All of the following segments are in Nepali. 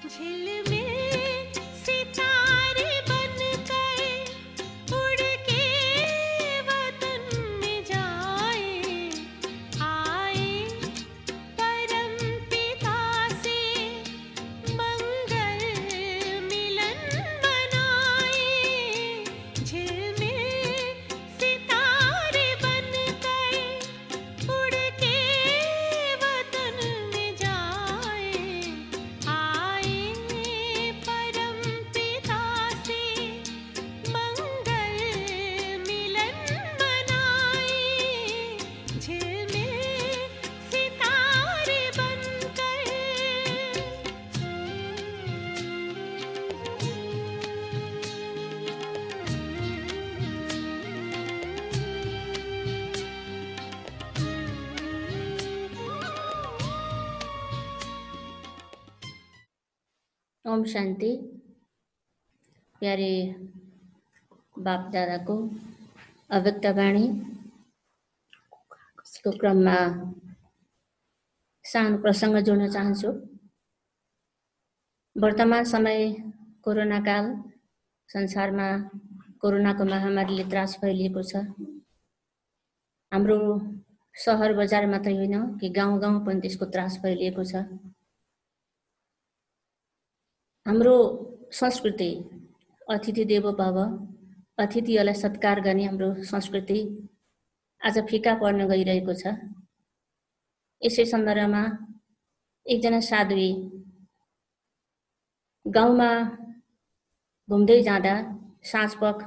झिलमिल सितारे बनकर उड़ के वतन में जाए, आए परम पिता से मंगल मिलन मनाए। झिलमिल सितारे बनकर उड़ के वतन में जाए, आए परम पिता से मंगल मिलन मनाए। झिलमिल सितारे बनकर। ओम शांति। प्यारे बाप दादा को अव्यक्त वाणी को क्रममा सानो प्रसंग जोड्न चाहन्छु। वर्तमान समय कोरोना काल, संसारमा कोरोनाको महामारीले त्रास फैलिएको छ। हाम्रो शहर बजार मात्रै होइन कि गाउँ गाउँ पनि त्यसको त्रास फैलिएको छ। हाम्रो संस्कृति अतिथि देवो भव, अतिथिहरूलाई सत्कार गर्ने हाम्रो संस्कृति आज फिका पर्न गइरहेको छ। यसै सन्दर्भमा एकजना साध्वी गाउँमा घुम्दै जाँदा साँझपख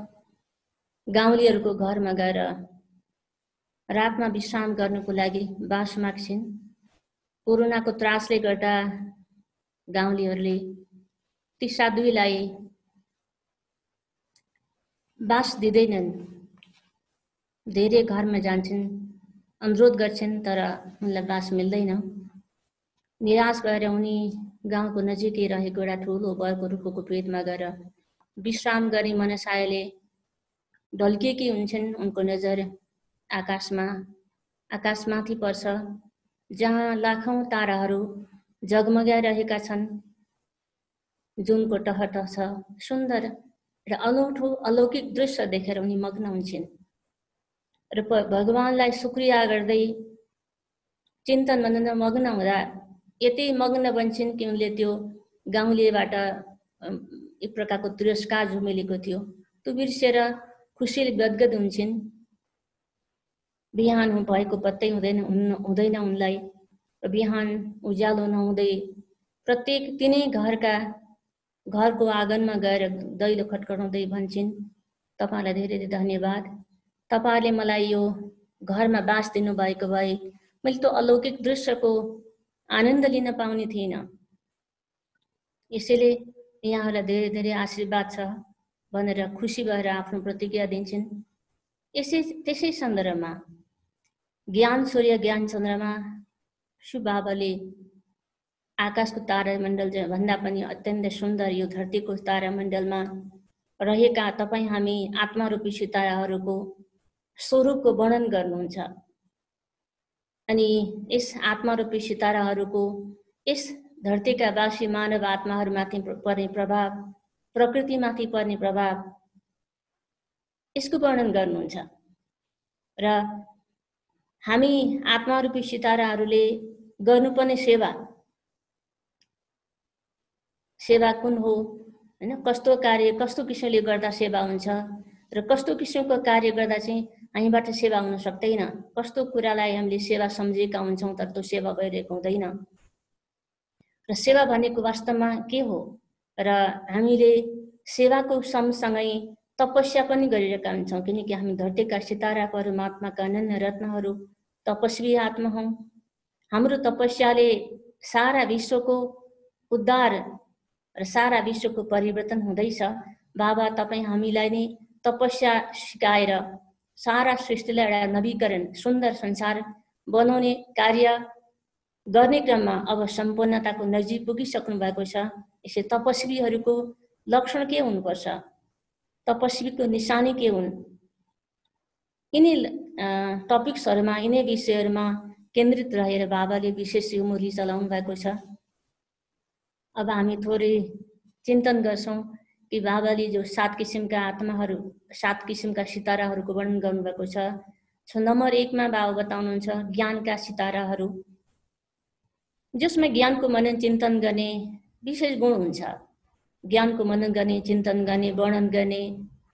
गाउँलेहरूको घरमा गएर रातमा विश्राम गर्नको लागि बास माग्छिन्। कोरोनाको त्रासले गर्दा गाउँलेहरूले ती साध्वीलाई बास दिँदैनन्। धेरै घरमा जान्छन्, अनुरोध गर्छन्, तर उनलाई बास मिल्दैन। निराश भएर उनी गाउँको नजिकै रहेको एउटा ठुलो बरको रुखको पेटमा गएर विश्राम गर्ने मनसायले ढल्केकी हुन्छन्। उनको नजर आकाशमाथि पर्छ, जहाँ लाखौं ताराहरू जगमगाइरहेका छन्। जुनको टहटह छ, सुन्दर र अनौठो अलौकिक दृश्य देखेर उनी मग्न हुन्छन् र भगवानलाई शुक्रिया गर्दै चिन्तन मननमा मग्न हुँदा यति मग्न बन्छन् कि उनले त्यो गाउँलेबाट एक प्रकारको तिरस्कार झुमेलेको थियो त्यो बिर्सेर खुसीले गदगद हुन्छन्। बिहान भएको पत्तै हुँदैन उनलाई। बिहान उज्यालो नहुँदै प्रत्येक तिनै घरको आँगनमा गएर दैलो खटखटाउँदै भन्छन्, तपाईलाई धेरै धेरै धन्यवाद। तपाईले मलाई यो घरमा बास दिनुभएको भए मैले त्यो अलौकिक दृश्यको आनन्द लिन पाउने थिइन। यसैले यहाँलाई धेरै धेरै आशीर्वाद छ भनेर खुसी भएर आफ्नो प्रतिज्ञा दिन्छन्। त्यसै सन्दर्भमा ज्ञान सूर्य ज्ञान चन्द्रमा शिव बाबाले आकाशको तारामण्डल भन्दा पनि अत्यन्त सुन्दर यो धरतीको तारामण्डलमा रहेका तपाई हामी आत्मारूपी सिताराहरूको स्वरूपको वर्णन गर्नुहुन्छ। अनि यस आत्मारूपी सिताराहरूको यस धरतीका वासी मानव आत्माहरूमाथि पर्ने प्रभाव, प्रकृतिमाथि पर्ने प्रभाव, यसको वर्णन गर्नुहुन्छ। र हामी आत्मारूपी सिताराहरूले गर्नुपर्ने सेवा कुन हो, हैन? कस्तो कार्य कस्तो किसिमले गर्दा सेवा हुन्छ र कस्तो किसिमको कार्य गर्दा चाहिँ हामीबाट सेवा हुन सक्दैन। कस्तो कुरालाई हामीले सेवा सम्झेका हुन्छौं तर त्यो सेवा भइरहेको हुँदैन। र सेवा भनेको वास्तवमा के हो? र हामीले सेवाको सँगसँगै तपस्या पनि गरिरहेका हुन्छौं, किनकि हामी धरतीका सितारा परमात्माका अनन्य रत्नहरू तपस्वी आत्मा हौं। हाम्रो तपस्याले सारा विश्वको उद्धार र सारा विश्वको परिवर्तन हुँदैछ। बाबा तपाई हामीलाई नै तपस्या सिकाएर सारा सृष्टिलाई एउटा नवीकरण सुन्दर संसार बनाउने कार्य गर्ने क्रममा अब सम्पूर्णताको नजिक पुगिसक्नु भएको छ। यसै तपस्वीहरूको लक्षण के हुनुपर्छ, तपस्वीको निशानी के हुन्, यिनै टपिक्सहरुमा यिनै विषयहरुमा केन्द्रित रहेर बाबाले विशेष यो मुरली चलाउनु भएको छ। अब हामी थोरै चिन्तन गर्छौँ कि बाबाले जो 7 किसिमका आत्माहरू 7 किसिमका सिताराहरूको वर्णन गर्नुभएको छ। नम्बर 1 मा बाबा बताउनुहुन्छ ज्ञानका सिताराहरू, जसमा ज्ञानको मनन चिन्तन गर्ने विशेष गुण हुन्छ। ज्ञानको मनन गर्ने, चिन्तन गर्ने, वर्णन गर्ने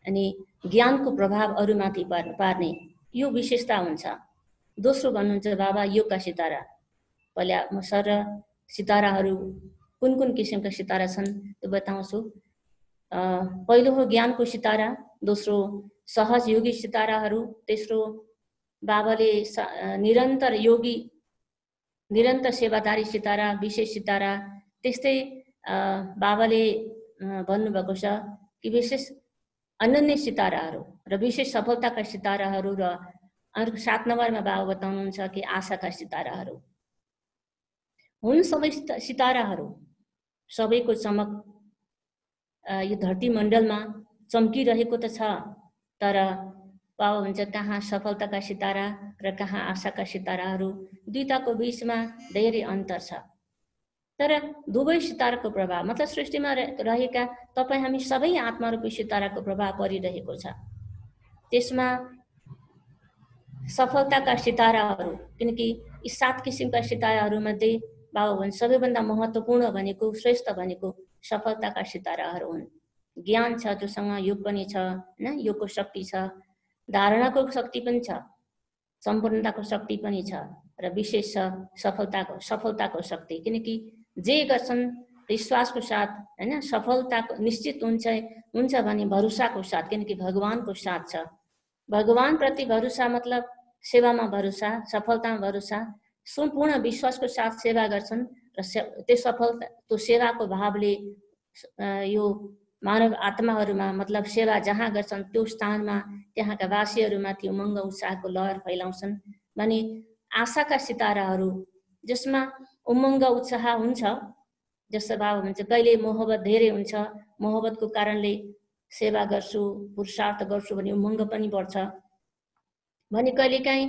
अनि ज्ञानको प्रभाव अरूमाथि पार्ने यो विशेषता हुन्छ। दोस्रो भन्नुहुन्छ बाबा योगका सितारा। पहिला म सर सिताराहरू कुन कुन किसिमका सितारा छन् त्यो बताउँछु। पहिलो हो ज्ञानको सितारा, दोस्रो सहज योगी सिताराहरू, तेस्रो बाबाले निरन्तर योगी निरन्तर सेवादारी सितारा, विशेष सितारा, त्यस्तै बाबाले भन्नुभएको छ कि विशेष अनन्य सिताराहरू र विशेष सफलताका सिताराहरू र अर्को 7 नम्बरमा बाबा बताउनुहुन्छ कि आशाका सिताराहरू हुन्। सबै सिताराहरू सबैको चमक यो धरती मण्डलमा चम्किरहेको त छ, तर बाबा भन्छ कहाँ सफलताका सितारा र कहाँ आशाका सिताराहरू, दुईटाको बीचमा धेरै अन्तर छ। तर दुवै सिताराको प्रभाव मतलब सृष्टिमा रहेका तपाईँ हामी सबै आत्मारूपी सिताराको प्रभाव परिरहेको छ। त्यसमा सफलताका सिताराहरू, किनकि यी 7 किसिमका सिताराहरूमध्ये बाबा भन्छ सबैभन्दा महत्त्वपूर्ण भनेको श्रेष्ठ भनेको सफलताका सिताराहरू हुन्। ज्ञान छ जोसँग योग पनि छ, हैन, योगको शक्ति छ, धारणाको शक्ति पनि छ, सम्पूर्णताको शक्ति पनि छ र विशेष छ सफलताको शक्ति। किनकि जे गर्छन् विश्वासको साथ, हैन, सफलताको निश्चित हुन्छ भने भरोसाको साथ, किनकि भगवानको साथ छ। भगवान प्रति भरोसा मतलब सेवामा भरोसा, सफलतामा भरोसा, सम्पूर्ण विश्वासको साथ सेवा गर्छन् र त्यो सेवाको भावले यो मानव आत्माहरूमा मतलब सेवा जहाँ गर्छन् त्यो स्थानमा त्यहाँका वासीहरूमाथि उमङ्ग उत्साहको लहर फैलाउँछन् भने आशाका सिताराहरू जसमा उमङ्ग उत्साह हुन्छ। जस्तो बाबा भन्छ कहिले मोहब्बत धेरै हुन्छ, मोहब्बतको कारणले सेवा गर्छु, पुरुषार्थ गर्छु भने उमङ्ग पनि बढ्छ भने कहिलेकाहीँ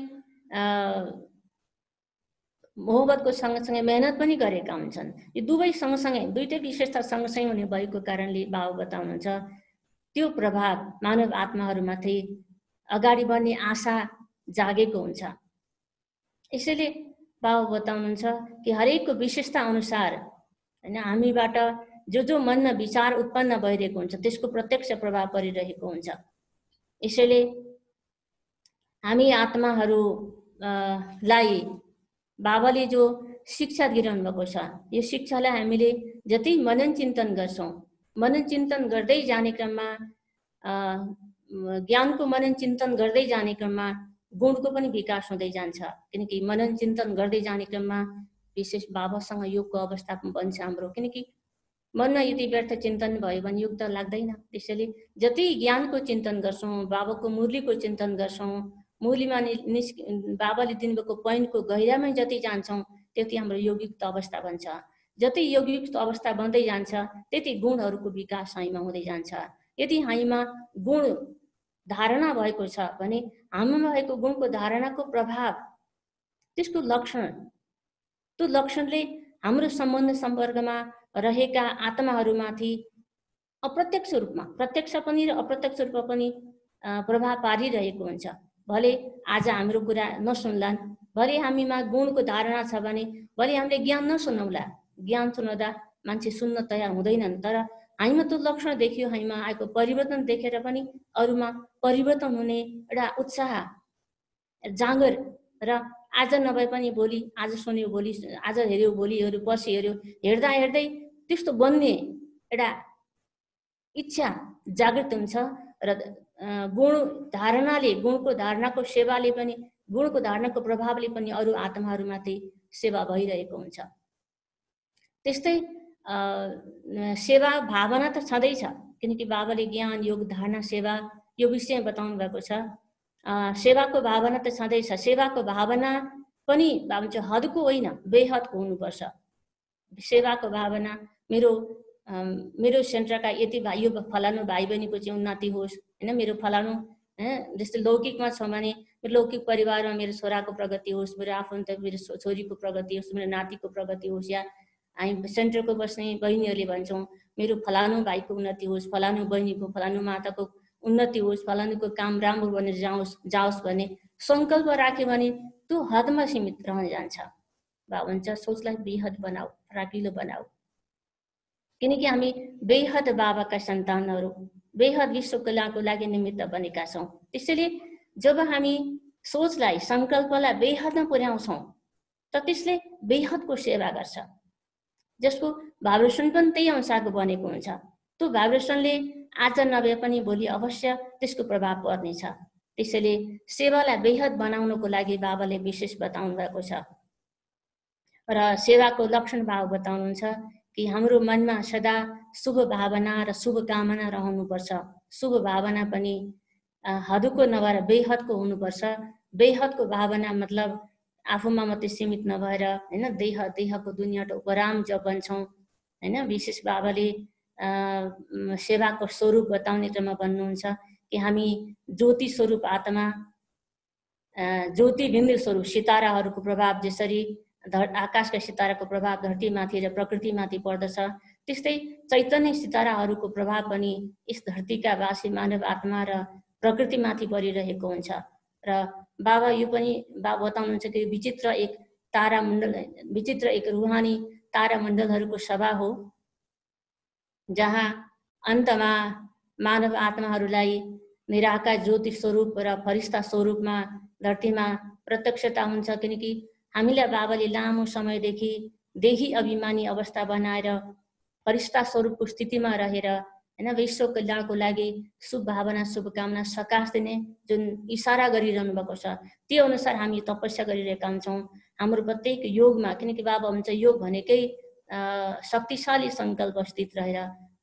मोहब्बतको सँगसँगै मेहनत पनि गरेका हुन्छन्। यो दुवै सँगसँगै, दुईटै विशेषता सँगसँगै हुने भएको कारणले बाबा बताउनुहुन्छ त्यो प्रभाव मानव आत्माहरूमाथि अगाडि बढ्ने आशा जागेको हुन्छ। यसैले बाबा बताउनुहुन्छ कि हरेकको विशेषता अनुसार, हैन, हामीबाट जो मनमा विचार उत्पन्न भइरहेको हुन्छ त्यसको प्रत्यक्ष प्रभाव परिरहेको हुन्छ। यसैले हामी आत्माहरूलाई बाबाले जो शिक्षा दिइरहनु भएको छ, यो शिक्षालाई हामीले जति मनन चिन्तन गर्छौँ, मनन चिन्तन गर्दै जाने क्रममा ज्ञानको मनन चिन्तन गर्दै जाने क्रममा गुणको पनि विकास हुँदै जान्छ। किनकि मनन चिन्तन गर्दै जाने क्रममा विशेष बाबासँग योगको अवस्था पनि बन्छ हाम्रो। किनकि मनमा यदि व्यर्थ चिन्तन भयो भने योग त लाग्दैन। त्यसैले जति ज्ञानको चिन्तन गर्छौँ, बाबाको मुरलीको चिन्तन गर्छौँ, मुरलीमा बाबाले दिनुभएको पोइन्टको गहिरामै जति जान्छौँ त्यति हाम्रो योगयुक्त अवस्था बन्छ। जति योगयुक्त अवस्था बन्दै जान्छ त्यति गुणहरूको विकास हामीमा हुँदै जान्छ। यदि हामीमा गुण धारणा भएको छ भने हामीमा भएको गुणको धारणाको प्रभाव, त्यसको लक्षण, त्यो लक्षणले हाम्रो सम्बन्ध सम्पर्कमा रहेका आत्माहरूमाथि अप्रत्यक्ष रूपमा, प्रत्यक्ष पनि र अप्रत्यक्ष रूपमा पनि प्रभाव पारिरहेको हुन्छ। भले आज हाम्रो कुरा नसुन्लान्, भले हामीमा गुणको धारणा छ भने भले हामीले ज्ञान नसुनाउला, ज्ञान सुनाउँदा मान्छे सुन्न तयार हुँदैनन्, तर हामीमा त्यो लक्षण देखियो, हामीमा आएको परिवर्तन देखेर पनि अरूमा परिवर्तन हुने एउटा उत्साह जाँगर र आज नभए पनि भोलि, आज सुन्यो भोलि, आज हेऱ्यो भोलि हेऱ्यो, पछि हेऱ्यो, हेर्दा हेर्दै त्यस्तो बन्ने एउटा इच्छा जागृत हुन्छ र गुण धारणाले, गुणको धारणाको सेवाले पनि, गुणको धारणाको प्रभावले पनि अरू आत्माहरूमाथि सेवा भइरहेको हुन्छ। त्यस्तै सेवा भावना त छँदैछ, किनकि बाबाले ज्ञान योग धारणा सेवा यो विषय बताउनु भएको छ। सेवाको भावना त छँदैछ, सेवाको भावना पनि भन्छ हदको होइन, बेहदको हुनुपर्छ। सेवाको भावना मेरो सेन्टरका यति भाइ, यो फलानु भाइ बहिनीको चाहिँ उन्नति होस्, हैन, मेरो फलानु, जस्तै लौकिकमा छ भने मेरो लौकिक परिवारमा मेरो छोराको प्रगति होस्, मेरो आफन्त मेरो छोरीको प्रगति होस्, मेरो नातिको प्रगति होस्, या हामी सेन्टरको बस्ने बहिनीहरूले भन्छौँ मेरो फलानु भाइको उन्नति होस्, फलानु बहिनीको, फलानु माताको उन्नति होस्, फलानुको काम राम्रो बनेर जाओस् भन्ने सङ्कल्प राख्यो भने त्यो हदमा सीमित रहन जान्छ। बाबा भन्छ सोचलाई बेहद बनाऊ, फराकिलो बनाऊ, किनकि हामी बेहद बाबाका सन्तानहरू, बेहद विश्व कल्याणको लागि निमित्त बनेका छौँ। त्यसैले जब हामी सोचलाई, सङ्कल्पलाई बेहदमा पुर्याउँछौँ त त्यसले बेहदको सेवा गर्छ, जसको भाइब्रेसन पनि त्यही अनुसारको बनेको हुन्छ। त्यो भाइब्रेसनले आज नभए पनि भोलि अवश्य त्यसको प्रभाव पर्नेछ। त्यसैले सेवालाई बेहद बनाउनको लागि बाबाले विशेष बताउनु भएको छ र सेवाको लक्षण भाव बताउनुहुन्छ कि हाम्रो मनमा सदा शुभ भावना र शुभकामना रहनुपर्छ। शुभ भावना पनि हदको नभएर बेहदको हुनुपर्छ। बेहदको भावना मतलब आफूमा मात्रै सीमित नभएर हैन, देहको दुनियाँको उपराम जब बन्छौँ हैन। विशेष बाबाले सेवाको स्वरूप बताउने क्रममा भन्नुहुन्छ कि हामी ज्योति स्वरूप आत्मा, ज्योति बिन्दु स्वरूप सिताराहरूको प्रभाव जसरी आकाशका सिताराको प्रभाव धरतीमाथि र प्रकृतिमाथि पर्दछ, त्यस्तै चैतन्य सिताराहरूको प्रभाव पनि यस धरतीका वासी मानव आत्मा र प्रकृतिमाथि परिरहेको हुन्छ। र बाबा यो पनि बाबा बताउनुहुन्छ कि विचित्र एक रुहानी तारामण्डलहरूको सभा हो, जहाँ अन्तमा मानव आत्माहरूलाई निराकार ज्योति स्वरूप र फरिस्ता स्वरूपमा धरतीमा प्रत्यक्षता हुन्छ। किनकि हामीलाई बाबाले लामो समयदेखि देही अभिमानी अवस्था बनाएर फरिस्ता स्वरूपको स्थितिमा रहेर हैन, विश्व कल्याणको लागि शुभ भावना शुभकामना सकाश दिने जुन इसारा गरिरहनु भएको छ, त्यो अनुसार हामी तपस्या गरिरहेका हुन्छौँ। हाम्रो प्रत्येक योगमा, किनकि बाबा भन्छ योग भनेकै शक्तिशाली सङ्कल्प स्थित रहेर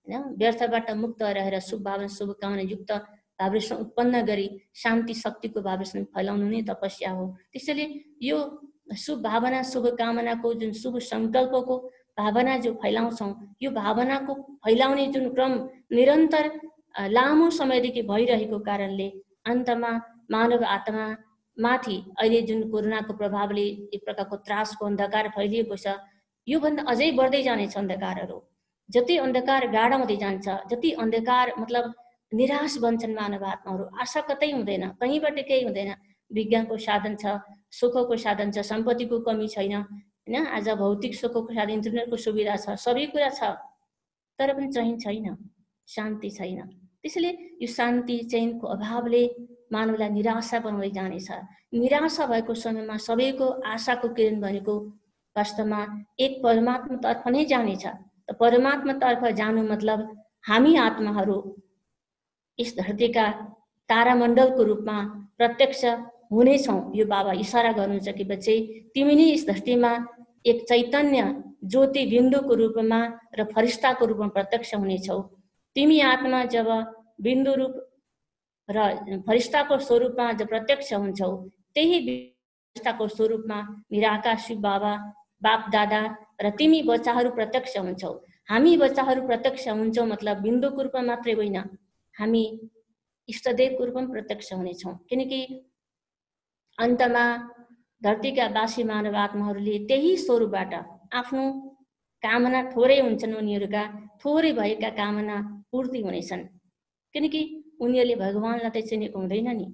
हैन, व्यर्थबाट मुक्त रहेर शुभ भावना शुभकामना युक्त भाइब्रेसन उत्पन्न गरी शान्ति शक्तिको भाइब्रेसन फैलाउनु नै तपस्या हो। त्यसैले यो शुभ भावना शुभकामनाको जुन शुभ सङ्कल्पको भावना जो फैलाउँछौँ, यो भावनाको फैलाउने जुन क्रम निरन्तर लामो समयदेखि भइरहेको कारणले अन्तमा मानव आत्मा माथि अहिले जुन कोरोनाको प्रभावले एक प्रकारको त्रासको अन्धकार फैलिएको छ, योभन्दा अझै बढ्दै जानेछ अन्धकारहरू। जति अन्धकार गाढा हुँदै जान्छ, जति अन्धकार मतलब निराश बन्छन् मानव आत्माहरू, आशा कतै हुँदैन, कहीँबाट केही हुँदैन। विज्ञानको साधन छ, सुखको साधन छ, सम्पत्तिको कमी छैन हैन, आज भौतिक सुखको साधन, इन्टरनेटको सुविधा छ, सबै कुरा छ, तर पनि चैन छैन, शान्ति छैन। त्यसैले यो शान्ति चैनको अभावले मानवलाई निराशा बनाउँदै जानेछ। निराशा भएको समयमा सबैको आशाको किरण भनेको वास्तवमा एक परमात्मातर्फ नै जानेछ। त परमात्मातर्फ जानु मतलब हामी आत्माहरू यस धरतीका तारामण्डलको रूपमा प्रत्यक्ष हुनेछौँ। यो बाबा इसारा गर्नुहुन्छ कि बच्चे तिमी नै यस धरतीमा एक चैतन्य ज्योति बिन्दुको रूपमा र फरिस्ताको रूपमा प्रत्यक्ष हुनेछौ। तिमी आत्मा जब बिन्दु रूप र फरिस्ताको स्वरूपमा जब प्रत्यक्ष हुन्छौ, त्यही फरिस्ताको स्वरूपमा निराकार शिव बाबा, बाप दादा र तिमी बच्चाहरू प्रत्यक्ष हुन्छौ। हामी बच्चाहरू प्रत्यक्ष हुन्छौँ मतलब बिन्दुको रूपमा मात्रै होइन, हामी इष्टदेवको रूपमा प्रत्यक्ष हुनेछौँ। किनकि अन्तमा धरतीका वासी मानव आत्माहरूले त्यही स्वरूपबाट आफ्नो कामना थोरै हुन्छन्, उनीहरूका थोरै भएका कामना पूर्ति हुनेछन्। किनकि उनीहरूले भगवानलाई त चिनेको हुँदैन नि,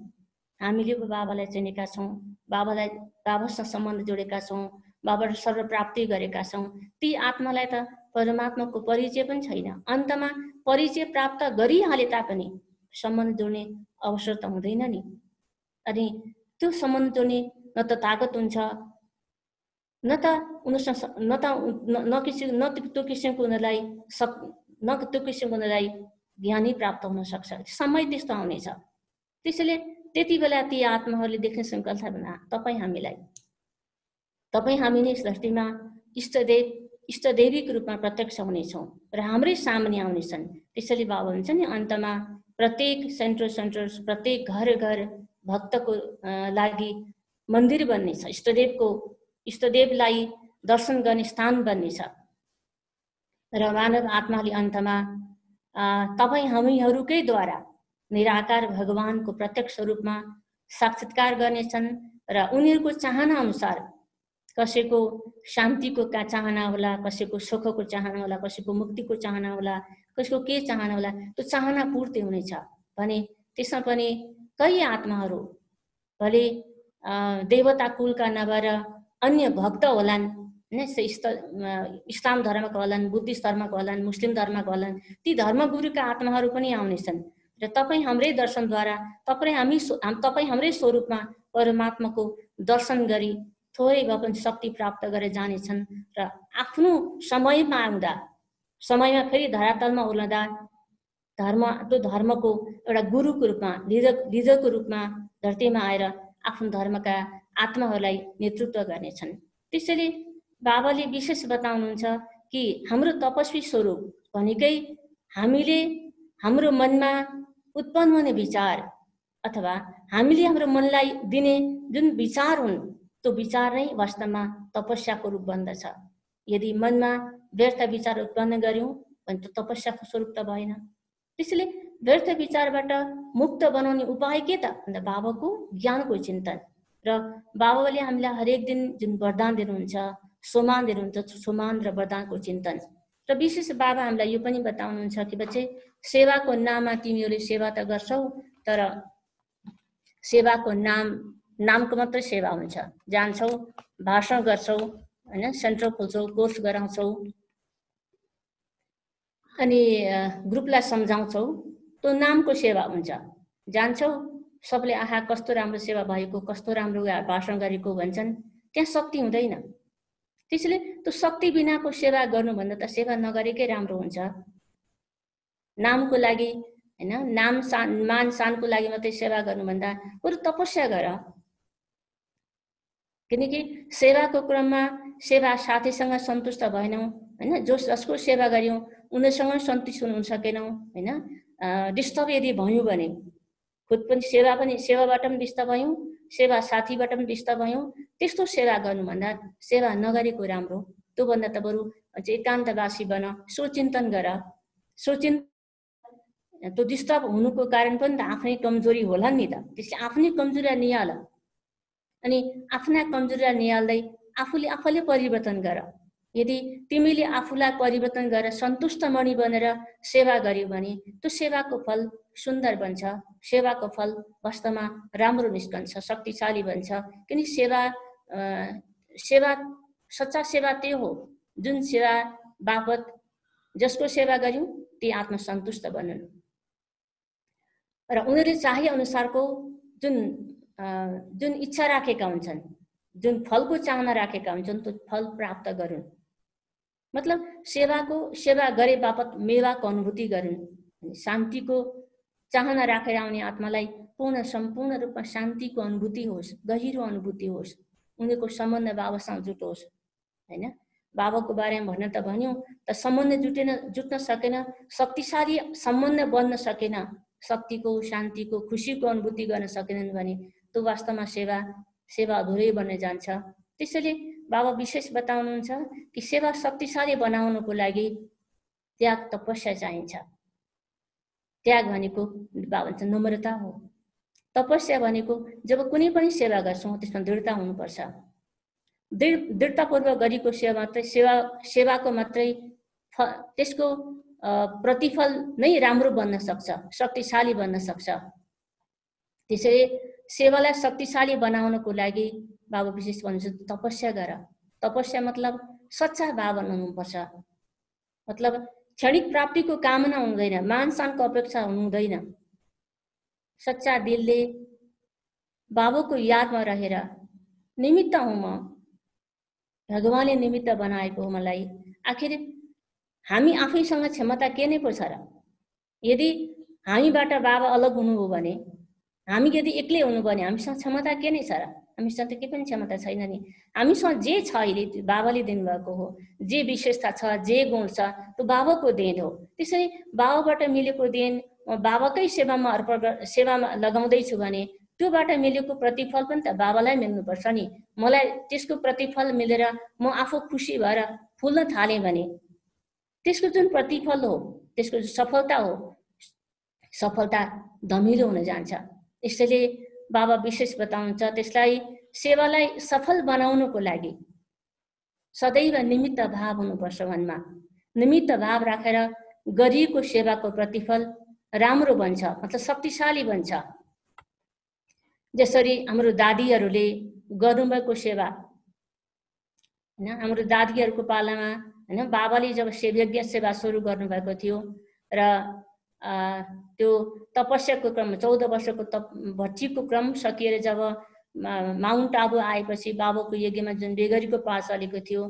हामीले पो बाबालाई चिनेका छौँ, बाबासँग सम्बन्ध जोडेका छौँ, बाबाबाट सर्वप्राप्ति गरेका छौँ। ती आत्मालाई त परमात्माको परिचय पनि छैन। अन्तमा परिचय प्राप्त गरिहाले तापनि सम्बन्ध जोड्ने अवसर त हुँदैन नि। अनि त्यो सम्बन्ध जोड्ने न त तागत हुन्छ, न त त्यो किसिमको उनीहरूलाई ज्ञानै प्राप्त हुन सक्छ। समय त्यस्तो आउनेछ। त्यसैले त्यति बेला ती आत्माहरूले देख्ने सङ्कल्प बना तपाईँ हामी नै यस धरतीमा इष्टदेवीको रूपमा प्रत्यक्ष हुनेछौँ र हाम्रै सामने आउनेछन्। त्यसैले बाबा हुन्छ नि अन्तमा प्रत्येक सेन्टर प्रत्येक घर भक्तको लागि मन्दिर बन्नेछ, इष्टदेवलाई दर्शन गर्ने स्थान बन्नेछ। र मानव आत्माले अन्तमा तपाईँ हामीहरूकै द्वारा निराकार भगवानको प्रत्यक्ष रूपमा साक्षात्कार गर्नेछन् र उनीहरूको चाहना अनुसार कसैको शान्तिको चाहना होला, कसैको सुखको चाहना होला, कसैको मुक्तिको चाहना होला, कसैको के चाहना होला, त्यो चाहना पूर्ति हुनेछ भने त्यसमा पनि कई आत्माहरू भले देवता कुलका नभएर अन्य भक्त होलान्, इस्लाम धर्मका होलान्, बुद्धिस्ट धर्मका होलान्, मुस्लिम धर्मका होलान्, ती धर्मगुरुका आत्माहरू पनि आउनेछन् र तपाईँ हाम्रै दर्शनद्वारा तपाईँ हाम्रै स्वरूपमा परमात्माको दर्शन गरी थोरै भए पनि शक्ति प्राप्त गरेर जानेछन् र आफ्नो समयमा आउँदा, समयमा फेरि धरातलमा उर्लदा त्यो धर्मको एउटा गुरुको रूपमा, लिडरको रूपमा धरतीमा आएर आफ्नो धर्मका आत्माहरूलाई नेतृत्व गर्नेछन्। त्यसैले बाबाले विशेष बताउनुहुन्छ कि हाम्रो तपस्वी स्वरूप भनेकै हामीले हाम्रो मनमा उत्पन्न हुने विचार अथवा हामीले हाम्रो मनलाई दिने जुन विचार हुन् त्यो विचार नै वास्तवमा तपस्याको रूप बन्दछ। यदि मनमा व्यर्थ विचार उत्पन्न गर्यौं भने त्यो तपस्याको स्वरूप त भएन। त्यसैले व्यर्थ विचारबाट मुक्त बनाउने उपाय के त भन्दा बाबाको ज्ञानको चिन्तन र बाबाले हामीलाई हरेक दिन जुन वरदान दिनुहुन्छ, सोमान दिनुहुन्छ, सोमान र वरदानको चिन्तन र विशेष बाबा हामीलाई यो पनि बताउनुहुन्छ कि बच्चे सेवाको नाममा तिमीहरूले सेवा त गर्छौ, तर सेवाको नामको मात्रै सेवा हुन्छ। जान्छौ, भाषण गर्छौ, हैन, सेन्टर खोल्छौ, कोर्स गराउँछौ अनि ग्रुपलाई सम्झाउँछौ, त्यो नामको सेवा हुन्छ। जान्छौ, सबले आहा कस्तो राम्रो सेवा भएको, कस्तो राम्रो भाषण गरेको भन्छन्, त्यहाँ शक्ति हुँदैन। त्यसैले त्यो शक्ति बिनाको सेवा गर्नुभन्दा त सेवा नगरेकै राम्रो हुन्छ। नामको लागि हैन, मान शानको लागि मात्रै सेवा गर्नुभन्दा बरु तपस्या गर। किनकि सेवाको क्रममा सेवा साथीसँग सन्तुष्ट भएनौँ, हैन, जसको सेवा गर्यौं उनीसँग सन्तुष्ट हुन सकेनौँ, हैन, डिस्टर्ब यदि भयौं भने खुद पनि सेवाबाट पनि डिस्टर्ब भयौं, सेवा साथीबाट पनि डिस्टर्ब भयौं, त्यस्तो सेवा गर्नुभन्दा सेवा नगरेको राम्रो। त्यो भन्दा त बरु एकान्तवासी बन, सोचिन्तन गर। त्यो डिस्टर्ब हुनुको कारण पनि त आफ्नै कमजोरी होला नि त। त्यसले आफ्नै कमजोरी निहाल अनि आफ्ना कमजोरी निहाल्दै आफूले परिवर्तन गर। यदि तिमीले आफूलाई परिवर्तन गरेर सन्तुष्ट मणि बनेर सेवा गर्यौ भने त्यो सेवाको फल सुन्दर बन्छ, सेवाको फल वास्तवमा राम्रो निस्कन्छ, शक्तिशाली बन्छ। किन सेवा सच्चा सेवा त्यो हो जुन सेवा बापत जसको सेवा गर्यौं ती आत्मा सन्तुष्ट बनुन् र उनीहरूले चाहे अनुसारको जुन इच्छा राखेका हुन्छन्, जुन फलको चाहना राखेका हुन्छन् त्यो फल प्राप्त गरून्। मतलब सेवा गरे बापत मेवाको अनुभूति गरून्। शान्तिको चाहना राखेर आउने आत्मालाई सम्पूर्ण रूपमा शान्तिको अनुभूति होस्, गहिरो अनुभूति होस्, उनीको सम्बन्ध बाबासँग जुटोस्, हैन। बाबाको बारेमा भन्न त भन्यौं, त सम्बन्ध जुट्न सकेन, शक्तिशाली सम्बन्ध बन्न सकेन, शक्तिको, शान्तिको, खुसीको अनुभूति गर्न सकेनन् भने त्यो वास्तवमा सेवा अधुरै बन्न जान्छ। त्यसैले बाबा विशेष बताउनुहुन्छ कि सेवा शक्तिशाली बनाउनको लागि त्याग, तपस्या चाहिन्छ। त्याग भनेको बाबा भन्छ नम्रता हो। तपस्या भनेको जब कुनै पनि सेवा गर्छौं त्यसमा दृढता हुनुपर्छ। दृढतापूर्वक गरेको सेवाको मात्रै त्यसको प्रतिफल नै राम्रो बन्न सक्छ, शक्तिशाली बन्न सक्छ। त्यसैले सेवालाई शक्तिशाली बनाउनको लागि बाबा विशेष भन्नुहुन्छ तपस्या गर। तपस्या मतलब सच्चा भावना हुनुपर्छ। मतलब क्षणिक प्राप्तिको कामना हुँदैन, मान शानको अपेक्षा हुँदैन। सच्चा दिलले बाबाको यादमा रहेर निमित्त हुँ म, भगवानले निमित्त बनाएको हो मलाई। आखिर हामी आफैसँग क्षमता के नै पो छ र? यदि हामीबाट बाबा अलग हुनुभयो भने, हामी यदि एक्लै हुनु भने हामीसँग क्षमता के नै छ र? हामीसँग त के पनि क्षमता छैन नि। हामीसँग जे छ अहिले बाबाले दिनुभएको हो, जे विशेषता छ, जे गुण छ त्यो बाबाको देन हो। त्यसैले बाबाबाट मिलेको देन म बाबाकै सेवामा लगाउँदैछु भने त्योबाट मिलेको प्रतिफल पनि त बाबालाई मिल्नुपर्छ नि। मलाई त्यसको प्रतिफल मिलेर म आफू खुसी भएर फुल्न थालेँ भने त्यसको जुन प्रतिफल हो, त्यसको जुन सफलता हो, सफलता धमिलो हुन जान्छ। यसैले बाबा विशेष बताउनुहुन्छ त्यसलाई सेवालाई सफल बनाउनको लागि सदैव निमित्त भाव हुनुपर्छ मनमा। निमित्त भाव राखेर गरिएको सेवाको प्रतिफल राम्रो बन्छ, मतलब शक्तिशाली बन्छ। जसरी हाम्रो दादीहरूले गर्नुभएको सेवा, हैन, हाम्रो दादीहरूको पालामा हैन, बाबाले जब यज्ञ सेवा सुरु गर्नुभएको थियो र त्यो तपस्याको क्रम 14 वर्षको भट्टीको क्रम सकिएर जब माउन्ट आबु आएपछि बाबाको यज्ञमा जुन बेगरीको पार चलेको थियो,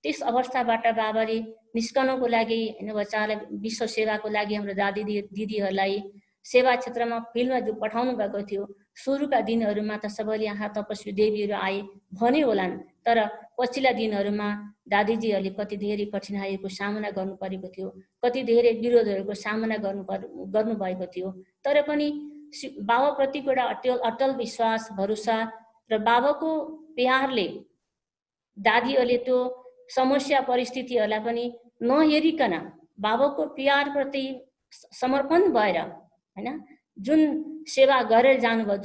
त्यस अवस्थाबाट बाबाले निस्कनको लागि हैन, बच्चालाई विश्व सेवाको लागि हाम्रो दादी दिदीहरूलाई सेवा क्षेत्रमा फिल्डमा जो पठाउनु भएको थियो, सुरुका दिनहरूमा त सबैले यहाँ तपस्वी देवीहरू आए भने होलान्, तर पछिल्ला दिनहरूमा दादीजीहरूले कति धेरै कठिनाइहरूको सामना गर्नु परेको थियो, कति धेरै विरोधहरूको सामना गर्नुभएको थियो। तर पनि बाबाप्रतिको एउटा अटल विश्वास, भरोसा र बाबाको प्यारले दादीहरूले त्यो समस्या परिस्थितिहरूलाई पनि नहेरिकन बाबाको प्यारप्रति समर्पण भएर हैन, जुन सेवा गरेर जानुभयो,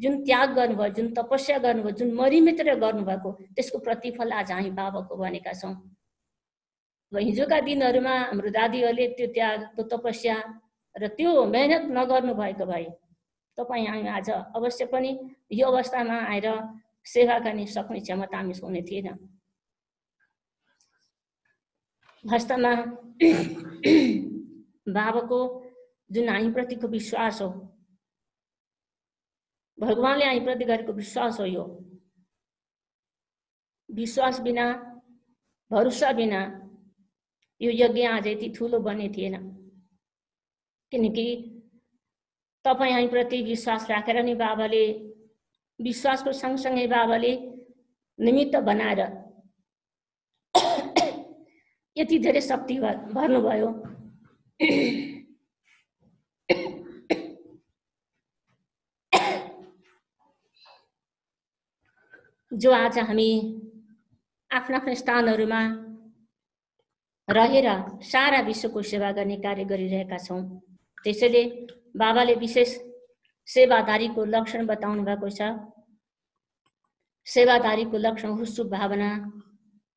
जुन त्याग गर्नुभयो, जुन तपस्या गर्नुभयो, जुन मरिमितेर गर्नुभएको, त्यसको प्रतिफल आज हामी बाबाको बनेका छौँ। हिजोका दिनहरूमा हाम्रो दादीहरूले त्यो त्याग, त्यो तपस्या र त्यो मेहनत नगर्नु भएको भए तपाईँ हामी आज अवश्य पनि यो अवस्थामा आएर सेवा गर्ने सक्ने क्षमता हामीसँग हुने थिएन। वास्तवमा बाबाको जुन हामीप्रतिको विश्वास हो, भगवानले हामीप्रति गरेको विश्वास हो, यो विश्वास बिना, भरोसा बिना यो यज्ञ आज यति ठुलो बन्ने थिएन। किनकि तपाईँ हामीप्रति विश्वास राखेर नि बाबाले, विश्वासको सँगसँगै बाबाले निमित्त बनाएर यति धेरै शक्ति भर्नुभयो। जो आज हामी आफ्ना आफ्ना स्थानहरूमा रहेर सारा विश्वको सेवा गर्ने कार्य गरिरहेका छौँ। त्यसैले बाबाले विशेष सेवादारीको लक्षण बताउनु भएको छ। सेवादारीको लक्षण हो शुभ भावना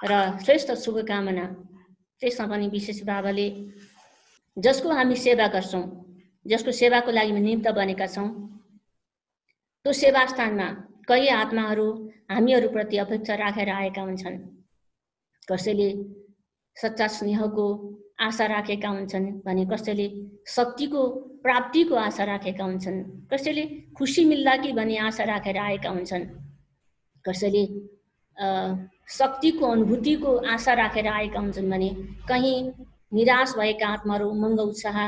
र श्रेष्ठ शुभकामना। त्यसमा पनि विशेष बाबाले जसको हामी सेवा गर्छौँ, जसको सेवाको लागि निमित्त बनेका छौँ, त्यो सेवा स्थानमा कई आत्माहरू हामीहरूप्रति अपेक्षा राखेर आएका हुन्छन्। कसैले सच्चा स्नेहको आशा राखेका हुन्छन् भने कसैले शक्तिको प्राप्तिको आशा राखेका हुन्छन्, कसैले खुसी मिल्ला कि भन्ने आशा राखेर आएका हुन्छन्, कसैले शक्तिको अनुभूतिको आशा राखेर आएका हुन्छन् भने कहीँ निराश भएका आत्माहरू उमङ्ग उत्साह,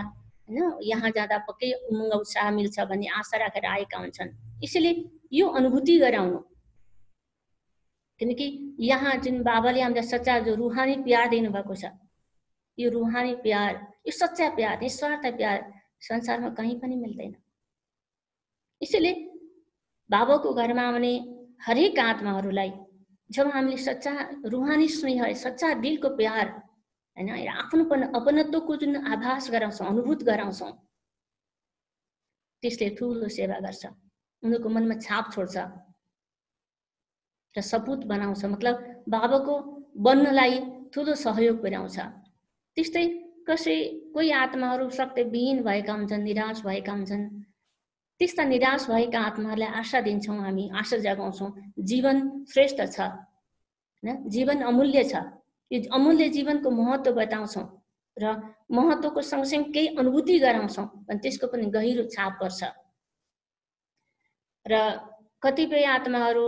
हैन, यहाँ जाँदा पक्कै उमङ्ग उत्साह मिल्छ भन्ने आशा राखेर आएका हुन्छन्। यसैले यो अनुभूति गराउनु, किनकि यहाँ जुन बाबाले हामीलाई सच्चा जो रुहानी प्यार दिनुभएको छ, यो रुहानी प्यार, यो सच्चा प्यार, निस्वार्थ प्यार संसारमा कहीँ पनि मिल्दैन। यसैले बाबाको घरमा आउने हरेक आत्माहरूलाई जब हामीले सच्चा रुहानी स्नेह, सच्चा दिलको प्यार, हैन, आफ्नोपन अपनत्वको जुन आभास गराउँछौँ, अनुभूत गराउँछौँ, त्यसले ठुलो सेवा गर्छ, उनीहरूको मनमा छाप छोड्छ र सपुत बनाउँछ, मतलब बाबाको बन्नलाई ठुलो सहयोग पुर्याउँछ। त्यस्तै कोही आत्माहरू शक्तिविहीन भएका हुन्छन्, निराश भएका हुन्छन्, त्यस्ता निराश भएका आत्माहरूलाई आशा दिन्छौँ, हामी आशा जगाउँछौँ। जीवन श्रेष्ठ छ, हैन, जीवन अमूल्य छ। यो अमूल्य जीवनको महत्त्व बताउँछौँ र महत्त्वको सँगसँगै केही अनुभूति गराउँछौँ भने त्यसको पनि गहिरो छाप पर्छ। र कतिपय आत्माहरू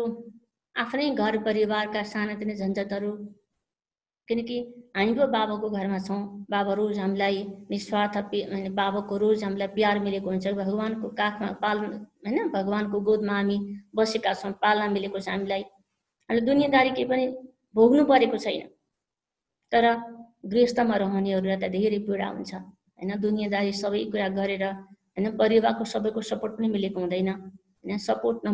आफ्नै घर परिवारका सानातिना झन्झटहरू, किनकि हामी पो बाबाको घरमा छौँ, बाबा रोज हामीलाई निस्वार्थ, बाबाको रोज हामीलाई प्यार मिलेको हुन्छ, भगवानको काखमा हैन, भगवानको गोदमा हामी बसेका छौँ, पालना मिलेको छ हामीलाई, हामीले दुनियाँदारी केही पनि भोग्नु परेको छैन। तर गृहस्थमा रहनेहरूलाई त धेरै पीडा हुन्छ, हैन, दुनियाँदारी सबै कुरा गरेर, हैन, परिवारको सबैको सपोर्ट पनि मिलेको हुँदैन, हैन, सपोर्ट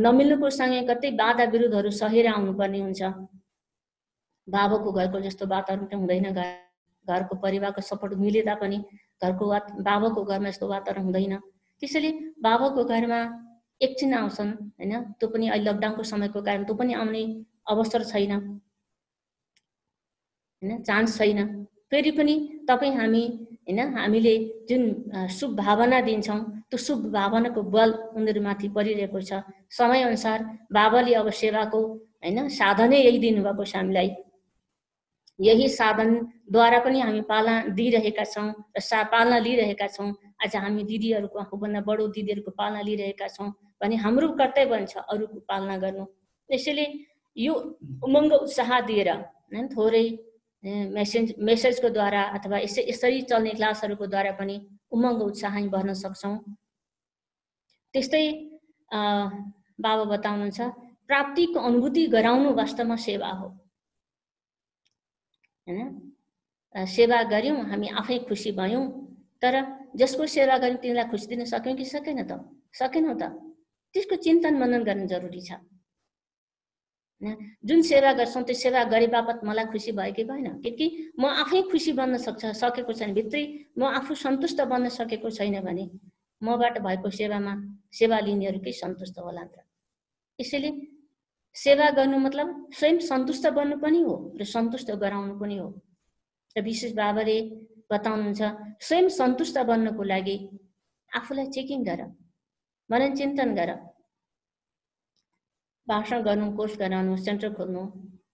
नमिल्नुको सँगै कतै बाधा विरोधहरू सहेर आउनुपर्ने हुन्छ। बाबाको घरको जस्तो वातावरण त हुँदैन, घरको परिवारको सपोर्ट मिले तापनि घरको बाबाको घरमा यस्तो वातावरण हुँदैन। त्यसैले बाबाको घरमा एकछिन आउँछन्, हैन, त्यो पनि अहिले लकडाउनको समयको कारण त्यो पनि आउने अवसर छैन, हैन, चान्स छैन। फेरि पनि तपाईँ हामी, हैन, हामीले जुन शुभ भावना दिन्छौँ त्यो शुभ भावनाको बल उनीहरूमाथि परिरहेको छ। समयअनुसार बाबाले अब सेवाको, हैन, साधनै यही दिनुभएको छ हामीलाई। यही साधनद्वारा पनि हामी पालना दिइरहेका छौँ र पालना लिइरहेका छौँ। आज हामी दिदीहरूको, आफूभन्दा बडो दिदीहरूको पालना लिइरहेका छौँ भने हाम्रो कर्तव्य हुन्छ अरूको पालना गर्नु। त्यसैले यो उमङ्ग उत्साह दिएर, थोरै मेसेजको द्वारा अथवा यसरी चल्ने क्लासहरूको द्वारा पनि उमङ्ग उत्साह हामी भर्न सक्छौँ। त्यस्तै बाबा बताउनुहुन्छ प्राप्तिको अनुभूति गराउनु वास्तवमा सेवा हो, हैन। सेवा गर्यौँ, हामी आफै खुसी भयौँ, तर जसको सेवा गर्यौँ तिनीलाई खुसी दिन सक्यौँ कि सकेन त? सकेनौँ त। त्यसको चिन्तन मनन गर्न जरुरी छ। जुन सेवा गर्छौँ त्यो सेवा गरे बापत मलाई खुसी भयो कि भएन, किनकि म आफै खुसी बन्न सकेको छैन, भित्रै म आफू सन्तुष्ट बन्न सकेको छैन भने मबाट भएको सेवामा सेवा लिनेहरू के सन्तुष्ट होला त? यसैले सेवा गर्नु मतलब स्वयं सन्तुष्ट बन्नु पनि हो र सन्तुष्ट गराउनु पनि हो। र विशेष बाबाले बताउनुहुन्छ स्वयं सन्तुष्ट बन्नको लागि आफूलाई चेकिङ गर, मनन चिन्तन गर, भाषण गर्नु, कोर्स गराउनु, सेन्टर खोल्नु,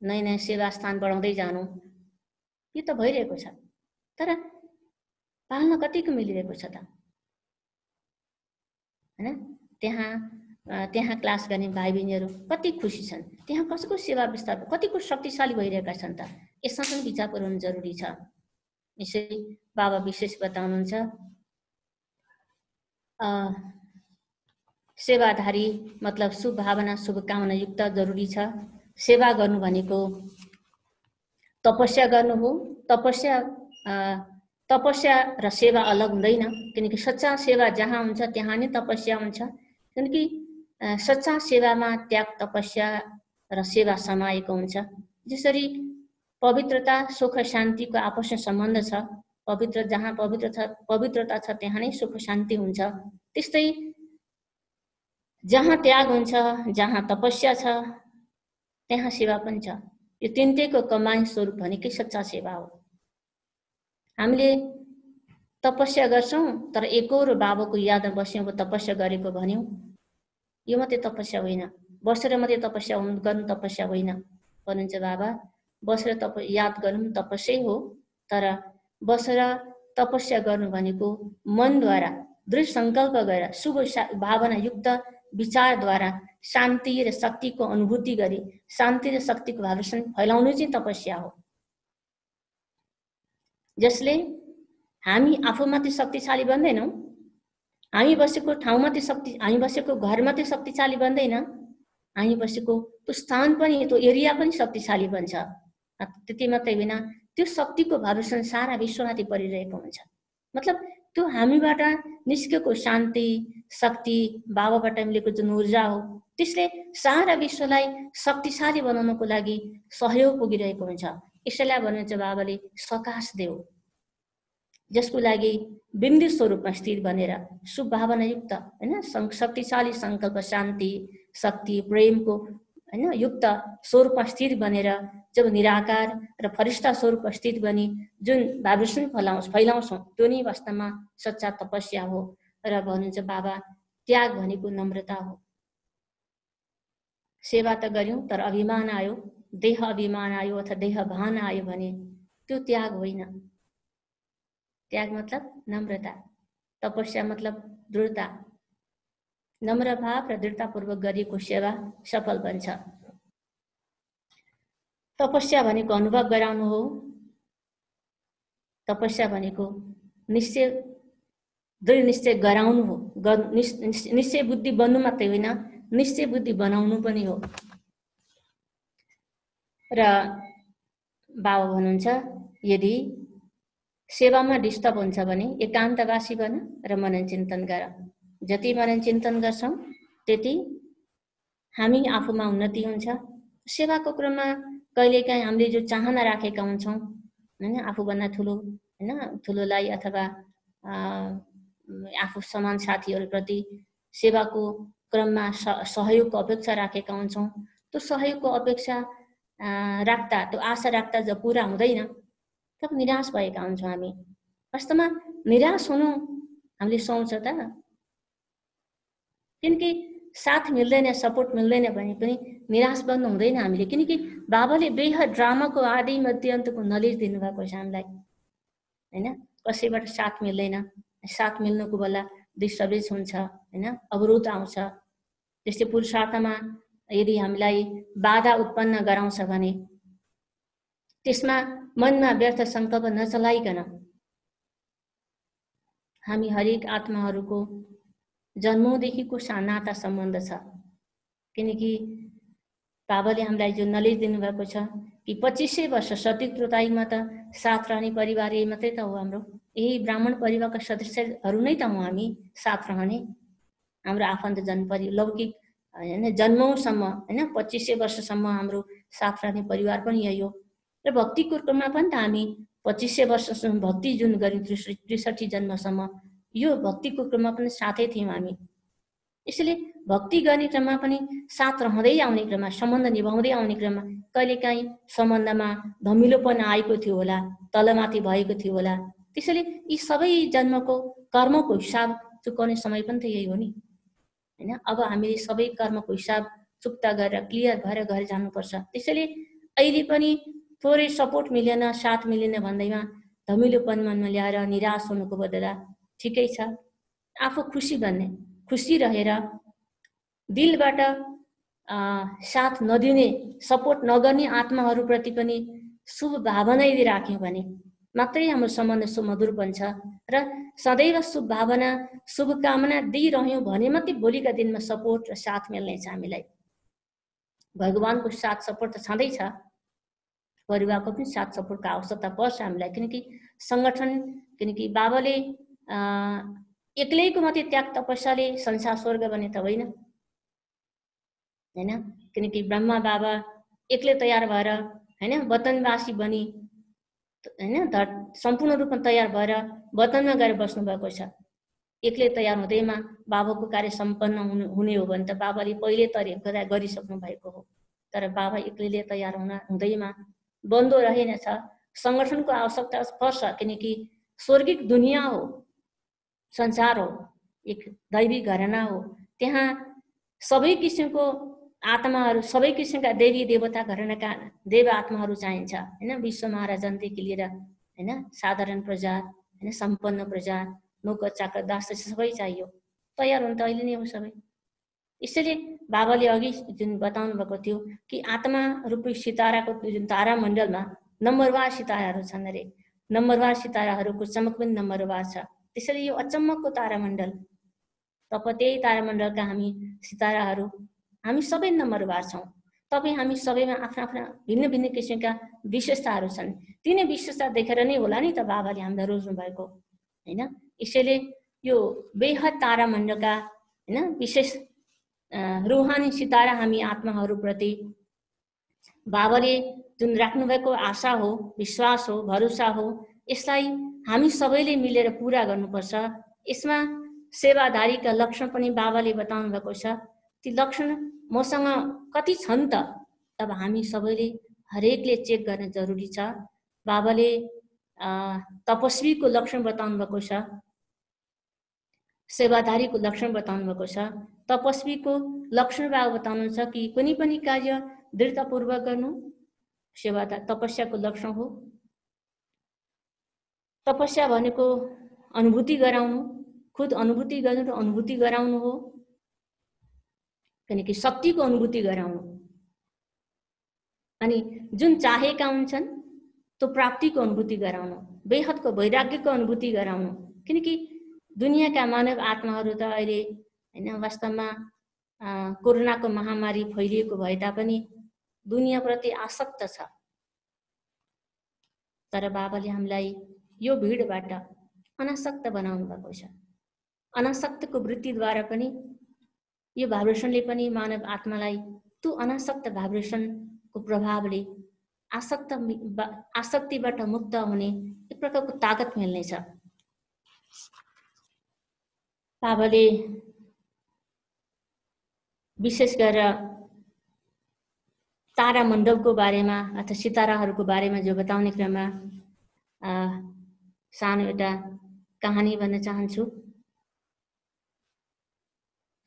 नयाँ नयाँ सेवा स्थान बढाउँदै जानु, यो त भइरहेको छ, तर पाल्न कतिको मिलिरहेको छ त? हैन, त्यहाँ क्लास गर्ने भाइ बहिनीहरू कति खुसी छन्, त्यहाँ कसको सेवा विस्तार कतिको शक्तिशाली भइरहेका छन् त? यसमा पनि विचार गर्नु जरुरी छ। यसै बाबा विशेष बताउनुहुन्छ सेवाधारी मतलब शुभ भावना शुभकामना युक्त जरुरी छ। सेवा गर्नु भनेको तपस्या गर्नु हो। तपस्या र सेवा अलग हुँदैन, किनकि सच्चा सेवा जहाँ हुन्छ त्यहाँ नै तपस्या हुन्छ। किनकि सच्चा सेवामा त्याग, तपस्या र सेवा समाएको हुन्छ। जसरी पवित्रता, सुख, शान्तिको आपसी सम्बन्ध छ, जहाँ पवित्रता छ त्यहाँ नै सुख शान्ति हुन्छ। त्यस्तै जहाँ त्याग हुन्छ, जहाँ तपस्या छ त्यहाँ सेवा पनि छ। यो तिनटैको कम्बाइन स्वरूप भनेकै सच्चा सेवा हो। हामीले तपस्या गर्छौं तर एकोहोरो बाबाको यादमा बस्यौं, तपस्या गरेको भन्यौं, यो मात्रै तपस्या होइन। बसेर मात्रै तपस्या गर्नु तपस्या होइन भन्नुहुन्छ बाबा। बसेर याद गर्नु तपस्या हो, तर बसेर तपस्या गर्नु भनेको मनद्वारा दृढ संकल्प गरेर शुभ भावना युक्त विचारद्वारा शान्ति र शक्तिको अनुभूति गरी शान्ति र शक्तिको भाइब्रेसन फैलाउनु चाहिँ तपस्या हो। जसले हामी आफूमाथि शक्तिशाली बन्दैनौं, हामी बसेको ठाउँमाथि हामी बसेको घरमाथि शक्तिशाली बन्दैन, हामी बसेको त्यो स्थान पनि, त्यो एरिया पनि शक्तिशाली बन्छ। त्यति मात्रै होइन, त्यो शक्तिको भाइब्रेसन सारा विश्वमाथि परिरहेको हुन्छ। मतलब त्यो हामीबाट निस्केको शान्ति, शक्ति, बाबाबाट मिलेको जुन ऊर्जा हो, त्यसले सारा विश्वलाई शक्तिशाली बनाउनको लागि सहयोग पुगिरहेको हुन्छ। यसैलाई भन्नुहुन्छ बाबाले सकाश देव, जसको लागि बिन्दु स्वरूपमा स्थिर बनेर शुभ भावना युक्त, हैन, शक्तिशाली संकल्प, शान्ति, शक्ति, प्रेमको, हैन, युक्त स्वरूपमा स्थिर बनेर जब निराकार र फरिश्ता स्वरूप स्थित बनी जुन भाइब्रेसन फैलाउँछौं त्यो नै वास्तवमा सच्चा तपस्या हो। र भन्नुहुन्छ बाबा त्याग भनेको नम्रता हो। सेवा त गर्यौं तर अभिमान आयो, देह अभिमान आयो अथवा देह भान आयो भने त्यो त्याग होइन। त्याग मतलब नम्रता, तपस्या मतलब दृढता। नम्र भाव र दृढतापूर्वक गरिएको सेवा सफल बन्छ। तपस्या भनेको अनुभव गराउनु हो। तपस्या भनेको निश्चय, दृढ निश्चय गराउनु हो। निश्चय बुद्धि बन्नु मात्रै होइन, निश्चय बुद्धि बनाउनु पनि हो। र बाबा भन्नुहुन्छ यदि सेवामा डिस्टर्ब हुन्छ भने एकान्तवासी बन र मनन चिन्तन गर। जति मनन चिन्तन गर्छौं त्यति हामी आफूमा उन्नति हुन्छ। सेवाको क्रममा कहिलेकाहीँ हामीले जो चाहना राखेका हुन्छौं, हैन, आफूभन्दा ठुलो, हैन, ठुलोलाई अथवा आफू समान साथीहरूप्रति सेवाको क्रममा सहयोगको अपेक्षा राखेका हुन्छौं। त्यो सहयोगको अपेक्षा राख्दा, त्यो आशा राख्दा जब पुरा हुँदैन तब निराश भएका हुन्छौँ हामी। वास्तवमा निराश हुनु हामीले सुहाउँछ त? किनकि साथ मिल्दैन, सपोर्ट मिल्दैन भने पनि निराश बन्नु हुँदैन हामीले, किनकि बाबाले बेहद ड्रामाको आदि मध्य अन्तको नलेज दिनुभएको छ हामीलाई हैन। कसैबाट साथ मिल्दैन, साथ मिल्नुको बेला डिस्टर्बेन्स हुन्छ हैन, अवरोध आउँछ। त्यस्तै पुरुषार्थमा यदि हामीलाई बाधा उत्पन्न गराउँछ भने त्यसमा मनमा व्यर्थ संकल्प नचलाइकन हामी हरेक आत्माहरूको जन्मौदेखिको नाता सम्बन्ध छ। किनकि बाबाले हामीलाई जो नलेज दिनुभएको छ कि 2500 वर्ष सती त्रेतायुगमा त साथ रहने परिवार यही मात्रै त हो हाम्रो, यही ब्राह्मण परिवारका सदस्यहरू नै त हौँ हामी साथ रहने। हाम्रो आफन्त लौकिक हैन जन्मौसम्म हैन 2500 वर्षसम्म हाम्रो साथ रहने परिवार पनि यही हो। र भक्तिको क्रममा पनि त हामी 2500 वर्षसम्म भक्ति जुन गर्यौं 63 जन्मसम्म, यो भक्तिको क्रममा पनि साथै थियौँ हामी। यसैले भक्ति गर्ने क्रममा पनि साथ रहँदै आउने क्रममा, सम्बन्ध निभाउँदै आउने क्रममा कहिलेकाहीँ सम्बन्धमा धमिलोपन आएको थियो होला, तलमाथि भएको थियो होला। त्यसैले यी सबै जन्मको कर्मको हिसाब चुकाउने समय पनि त यही हो नि हैन। अब हामीले सबै कर्मको हिसाब चुक्ता गरेर क्लियर भएर घर जानुपर्छ। त्यसैले अहिले पनि थोरै सपोर्ट मिलेन, साथ मिलेन भन्दैमा धमिलोपन मनमा ल्याएर निराश हुनुको बदला ठिकै छ, आफू खुसी बन्ने, खुसी रहेर दिलबाट साथ नदिने, सपोर्ट नगर्ने आत्माहरूप्रति पनि शुभ भावना यदि राख्यौँ भने मात्रै हाम्रो सम्बन्ध सुमधुर बन्छ। र सदैव शुभ भावना, शुभकामना दिइरह्यौँ भने मात्रै भोलिका दिनमा सपोर्ट र साथ मिल्नेछ हामीलाई। भगवानको साथ सपोर्ट त छँदैछ, परिवारको पनि साथ सपोर्टको आवश्यकता पर्छ हामीलाई। किनकि संगठन, किनकि बाबाले एक्लैको मात्रै त्याग तपस्याले संसार स्वर्ग बने त होइन हैन। किनकि ब्रह्मा बाबा एक्लै तयार भएर हैन वतनवासी बनी हैन सम्पूर्ण रूपमा तयार भएर वतनमा गएर बस्नु भएको छ। एक्लै तयार हुँदैमा बाबाको कार्य सम्पन्न हुने हो भने त बाबाले पहिले तयार गरिसक्नु भएको हो। तर बाबा एक्लैले तयार हुँदैमा बन्दो रहेनछ, संगठनको आवश्यकता पर्छ। किनकि स्वर्गिक दुनिया हो, संसार हो, एक दैवी घराना हो। त्यहाँ सबै किसिमको आत्माहरू, सबै किसिमका देवी देवता घरानाका देव आत्माहरू चाहिन्छ हैन। विश्व महाराजदेखि लिएर हैन साधारण प्रजा हैन सम्पन्न प्रजा, नोकर चाकर दास सबै चाहियो। तयार हुन त अहिले नै हो सबै। यसैले बाबाले अघि जुन बताउनु भएको थियो कि आत्मा रूपी सिताराको जुन तारामण्डलमा नम्बरवार सिताराहरू छन् अरे, नम्बरवार सिताराहरूको चमक पनि नम्बरवार छ। त्यसैले यो अचम्मको तारामण्डल, त्यही तारामण्डलका हामी सिताराहरू, हामी सबै नम्बरवार छौँ। तपाईँ हामी सबैमा आफ्ना आफ्ना भिन्न भिन्न किसिमका विशेषताहरू छन्। तिनै विशेषता देखेर नै होला नि त बाबाले हामीलाई रोज्नु भएको हैन। यसैले यो बेहद तारामण्डलका हैन विशेष रूहानी सितारा हामी आत्माहरूप्रति बाबाले जुन राख्नुभएको आशा हो, विश्वास हो, भरोसा हो, यसलाई हामी सबैले मिलेर पुरा गर्नुपर्छ। यसमा सेवाधारीका लक्षण पनि बाबाले बताउनु भएको छ। ती लक्षण मसँग कति छन् त? तब हामी सबैले हरेकले चेक गर्न जरुरी छ। बाबाले तपस्वीको लक्षण बताउनु भएको छ, सेवाधारीको लक्षण बताउनु भएको छ। तपस्वीको लक्षण बाबा बताउनुहुन्छ कि कुनै पनि कार्य दृढतापूर्वक गर्नु तपस्याको लक्षण हो। तपस्या भनेको अनुभूति गराउनु, खुद अनुभूति गर्नु र अनुभूति गराउनु हो। किनकि शक्तिको अनुभूति गराउनु, अनि जुन चाहेका हुन्छन् त्यो प्राप्तिको अनुभूति गराउनु, बेहदको वैराग्यको अनुभूति गराउनु। किनकि दुनियाँका मानव आत्माहरू त अहिले हैन वास्तवमा कोरोनाको महामारी फैलिएको भए तापनि दुनियाँप्रति आसक्त छ। तर बाबाले हामीलाई यो भिडबाट अनासक्त बनाउनु भएको छ। अनासक्तको वृत्तिद्वारा पनि यो भाइब्रेसनले पनि मानव आत्मालाई त्यो अनासक्त भाइब्रेसनको प्रभावले आसक्तिबाट मुक्त हुने एक प्रकारको ताकत मिल्नेछ। बाबाले विशेष गरेर तारामण्डलको बारेमा अथवा सिताराहरूको बारेमा जो बताउने क्रममा सानो एउटा कहानी भन्न चाहन्छु।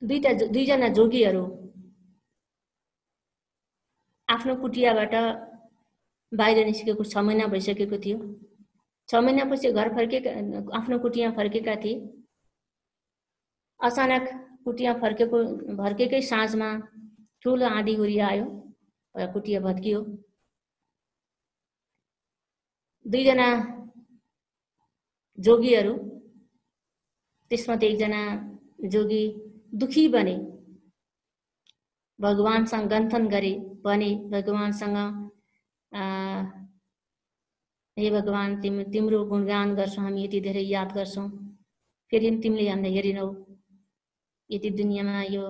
दुईजना जोगीहरू आफ्नो कुटियाबाट बाहिर निस्केको 6 महिना भइसकेको थियो। 6 महिनापछि घर आफ्नो कुटिया फर्केका थिए। अचानक कुटिया फर्केकै साँझमा ठुलो आँधीहुरी आयो र कुटिया भत्कियो। दुईजना जोगीहरू, त्यसमध्ये एकजना जोगी दुखी बने, भगवानसँग गन्थन गरे, भने भगवानसँग हे भगवान, तिम्रो गुणगान गर्छौँ, हामी यति धेरै याद गर्छौँ, फेरि तिमीले हामीलाई हेरिनौ। यति दुनियाँमा यो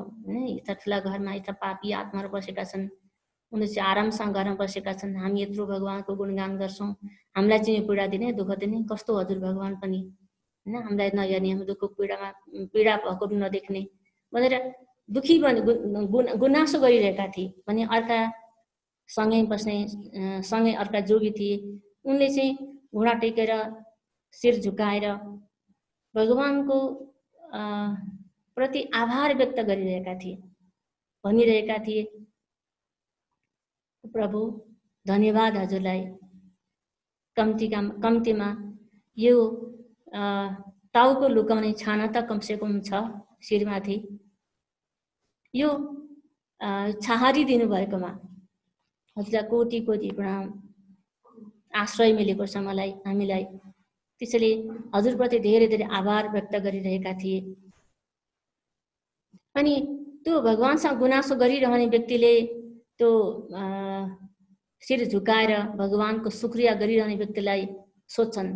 यता ठुला घरमा यता पापी आत्माहरू बसेका छन्, उनीहरू चाहिँ आरामसँग घरमा बसेका छन्, हामी यत्रो भगवानको गुणगान गर्छौँ, हामीलाई चाहिँ पीडा दिने, दुःख दिने, कस्तो हजुर भगवान पनि, हैन, हामीलाई नहेर्ने, हामी दुःखको पीडा भएको नदेख्ने भनेर दुखी बने, गुनासो गरिरहेका थिए। भने अर्का सँगै अर्का जोगी थिए, उनले चाहिँ घुँडा टेकेर शिर झुकाएर भगवानको प्रति आभार व्यक्त गरिरहेका थिए, भनिरहेका थिए, प्रभु धन्यवाद हजुरलाई, कम्तीमा यो टाउको लुकाउने छाना त कमसेकम छ शिरमाथि, यो छहारी दिनुभएकोमा हजुरलाई कोटी कोटी प्रणाम, आश्रय मिलेको छ मलाई, हामीलाई। त्यसैले हजुरप्रति धेरै धेरै आभार व्यक्त गरिरहेका थिए। अनि त्यो भगवानसँग गुनासो गरिरहने व्यक्तिले त्यो शिर झुकाएर भगवानको शुक्रिया गरिरहने व्यक्तिलाई सोध्छन्,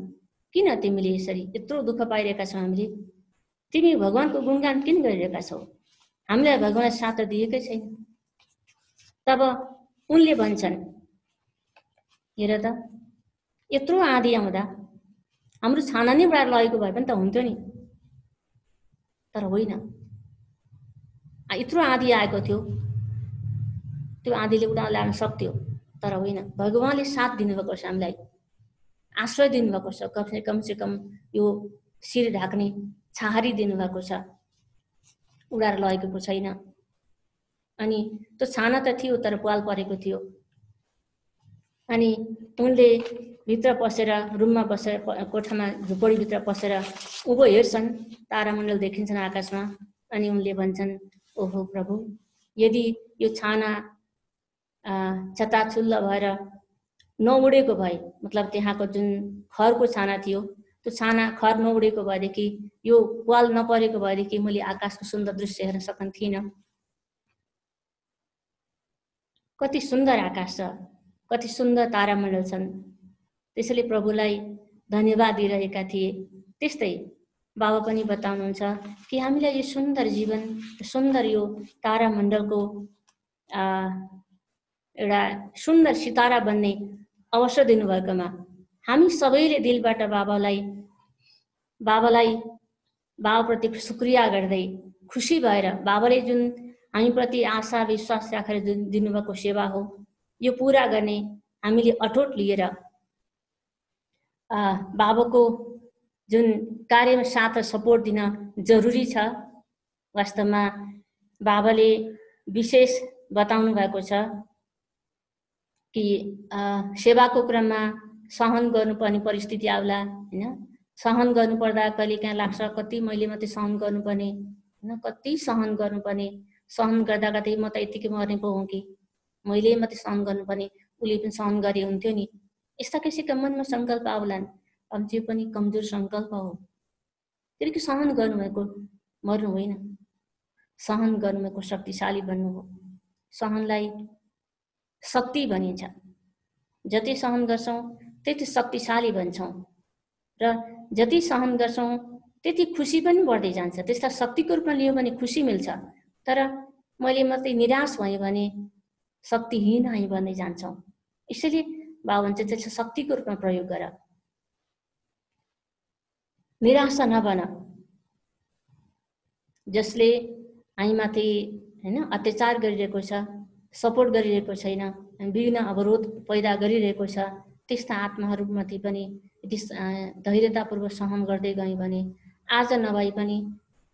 किन तिमीले यसरी यत्रो दुःख पाइरहेका छौ, हामीले, तिमी भगवानको गुणगान किन गरिरहेका छौ, हामीलाई भगवानले साथ दिएकै छैन। तब उनले भन्छन्, हेर त, यत्रो आँधी आउँदा हाम्रो छाना नै बढाएर लगेको भए पनि त हुन्थ्यो नि, तर होइन, यत्रो आँधी आएको थियो, त्यो आँधीले उडान ल्याउन सक्थ्यो, तर होइन, भगवानले साथ दिनुभएको छ, हामीलाई आश्रय दिनुभएको छ, कमसेकम यो शिर ढाक्ने छहारी दिनुभएको छ, उडाएर लगेको छैन। अनि त्यो छाना त थियो, तर पाल परेको थियो। अनि उनले भित्र पसेर, रुममा बसेर, कोठामा झुपडीभित्र पसेर उँभो हेर्छन्, तारामण्डल देखिन्छन् आकाशमा। अनि उनले भन्छन्, ओहो प्रभु, यदि यो छाना चताचुल्ल भएर नउडेको भए, मतलब त्यहाँको जुन खरको छाना थियो, त्यो छाना खर नउडेको भएदेखि, यो पाल नपरेको भएदेखि मैले आकाशको सुन्दर दृश्य हेर्न सक्ने थिइनँ। कति सुन्दर आकाश छ, कति सुन्दर तारामण्डल छन्। त्यसैले प्रभुलाई धन्यवाद दिइरहेका थिए। त्यस्तै बाबा पनि बताउनुहुन्छ कि हामीलाई यो सुन्दर जीवन, सुन्दर यो तारामण्डलको एउटा सुन्दर सितारा बन्ने अवसर दिनुभएकोमा हामी सबैले दिलबाट बाबाप्रति शुक्रिया गर्दै, खुसी भएर, बाबाले जुन हामीप्रति आशा विश्वास राखेर जुन दिनुभएको सेवा हो, यो पुरा गर्ने हामीले अटोट लिएर बाबाको जुन कार्यमा साथ र सपोर्ट दिन जरुरी छ। वास्तवमा बाबाले विशेष बताउनु भएको छ कि सेवाको क्रममा सहन गर्नुपर्ने परिस्थिति आउला, हैन, सहन गर्नुपर्दा कहिलेकाहीँ लाग्छ कति मैले मात्रै सहन गर्नुपर्ने, हैन, कति सहन गर्नुपर्ने, सहन गर्दा गर्दै म त यतिकै मर्ने पो हुँ कि, मैले मात्रै सहन गर्नुपर्ने, उसले पनि सहन गरे हुन्थ्यो नि, यस्ता कसैका मनमा सङ्कल्प आउलान्। अब त्यो पनि कमजोर सङ्कल्प हो। किनकि सहन गर्नुभएको मर्नु होइन, सहन गर्नुभएको शक्तिशाली बन्नु हो। सहनलाई शक्ति भनिन्छ। जति सहन गर्छौँ त्यति शक्तिशाली बन्छौँ, र जति सहन गर्छौँ त्यति खुसी पनि बढ्दै जान्छ। त्यसलाई शक्तिको रूपमा लियो भने खुसी मिल्छ, तर मैले मात्रै निराश भएँ भने शक्तिहीन हामी बन्दै जान्छौँ। यसैले बाबा भन्छ त्यसलाई शक्तिको रूपमा प्रयोग गर, निराशा नबन। जसले हामीमाथि, हैन, अत्याचार गरिरहेको छ, सपोर्ट गरिरहेको छैन, विभिन्न अवरोध पैदा गरिरहेको छ त्यस्ता आत्माहरूमाथि पनि यदि धैर्यतापूर्वक सहन गर्दै गयौँ भने आज नभए पनि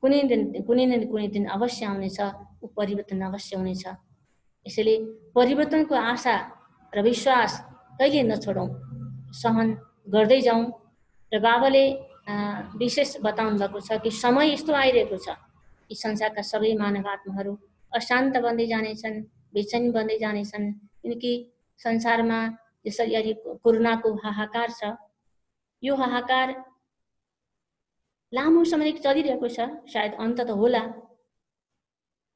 कुनै न कुनै दिन अवश्य आउनेछ, ऊ परिवर्तन अवश्य हुनेछ। यसैले परिवर्तनको आशा र विश्वास कहिले नछोडौँ, सहन गर्दै जाउँ। र बाबाले विशेष बताउनु भएको छ कि समय यस्तो आइरहेको छ, यी संसारका सबै मानव आत्माहरू अशान्त बन्दै जानेछन्, बेचैन बन्दै जानेछन्। किनकि संसारमा यसरी अहिले कोरोनाको हाहाकार छ, यो हाहाकार लामो समय चलिरहेको छ, सायद अन्त त होला,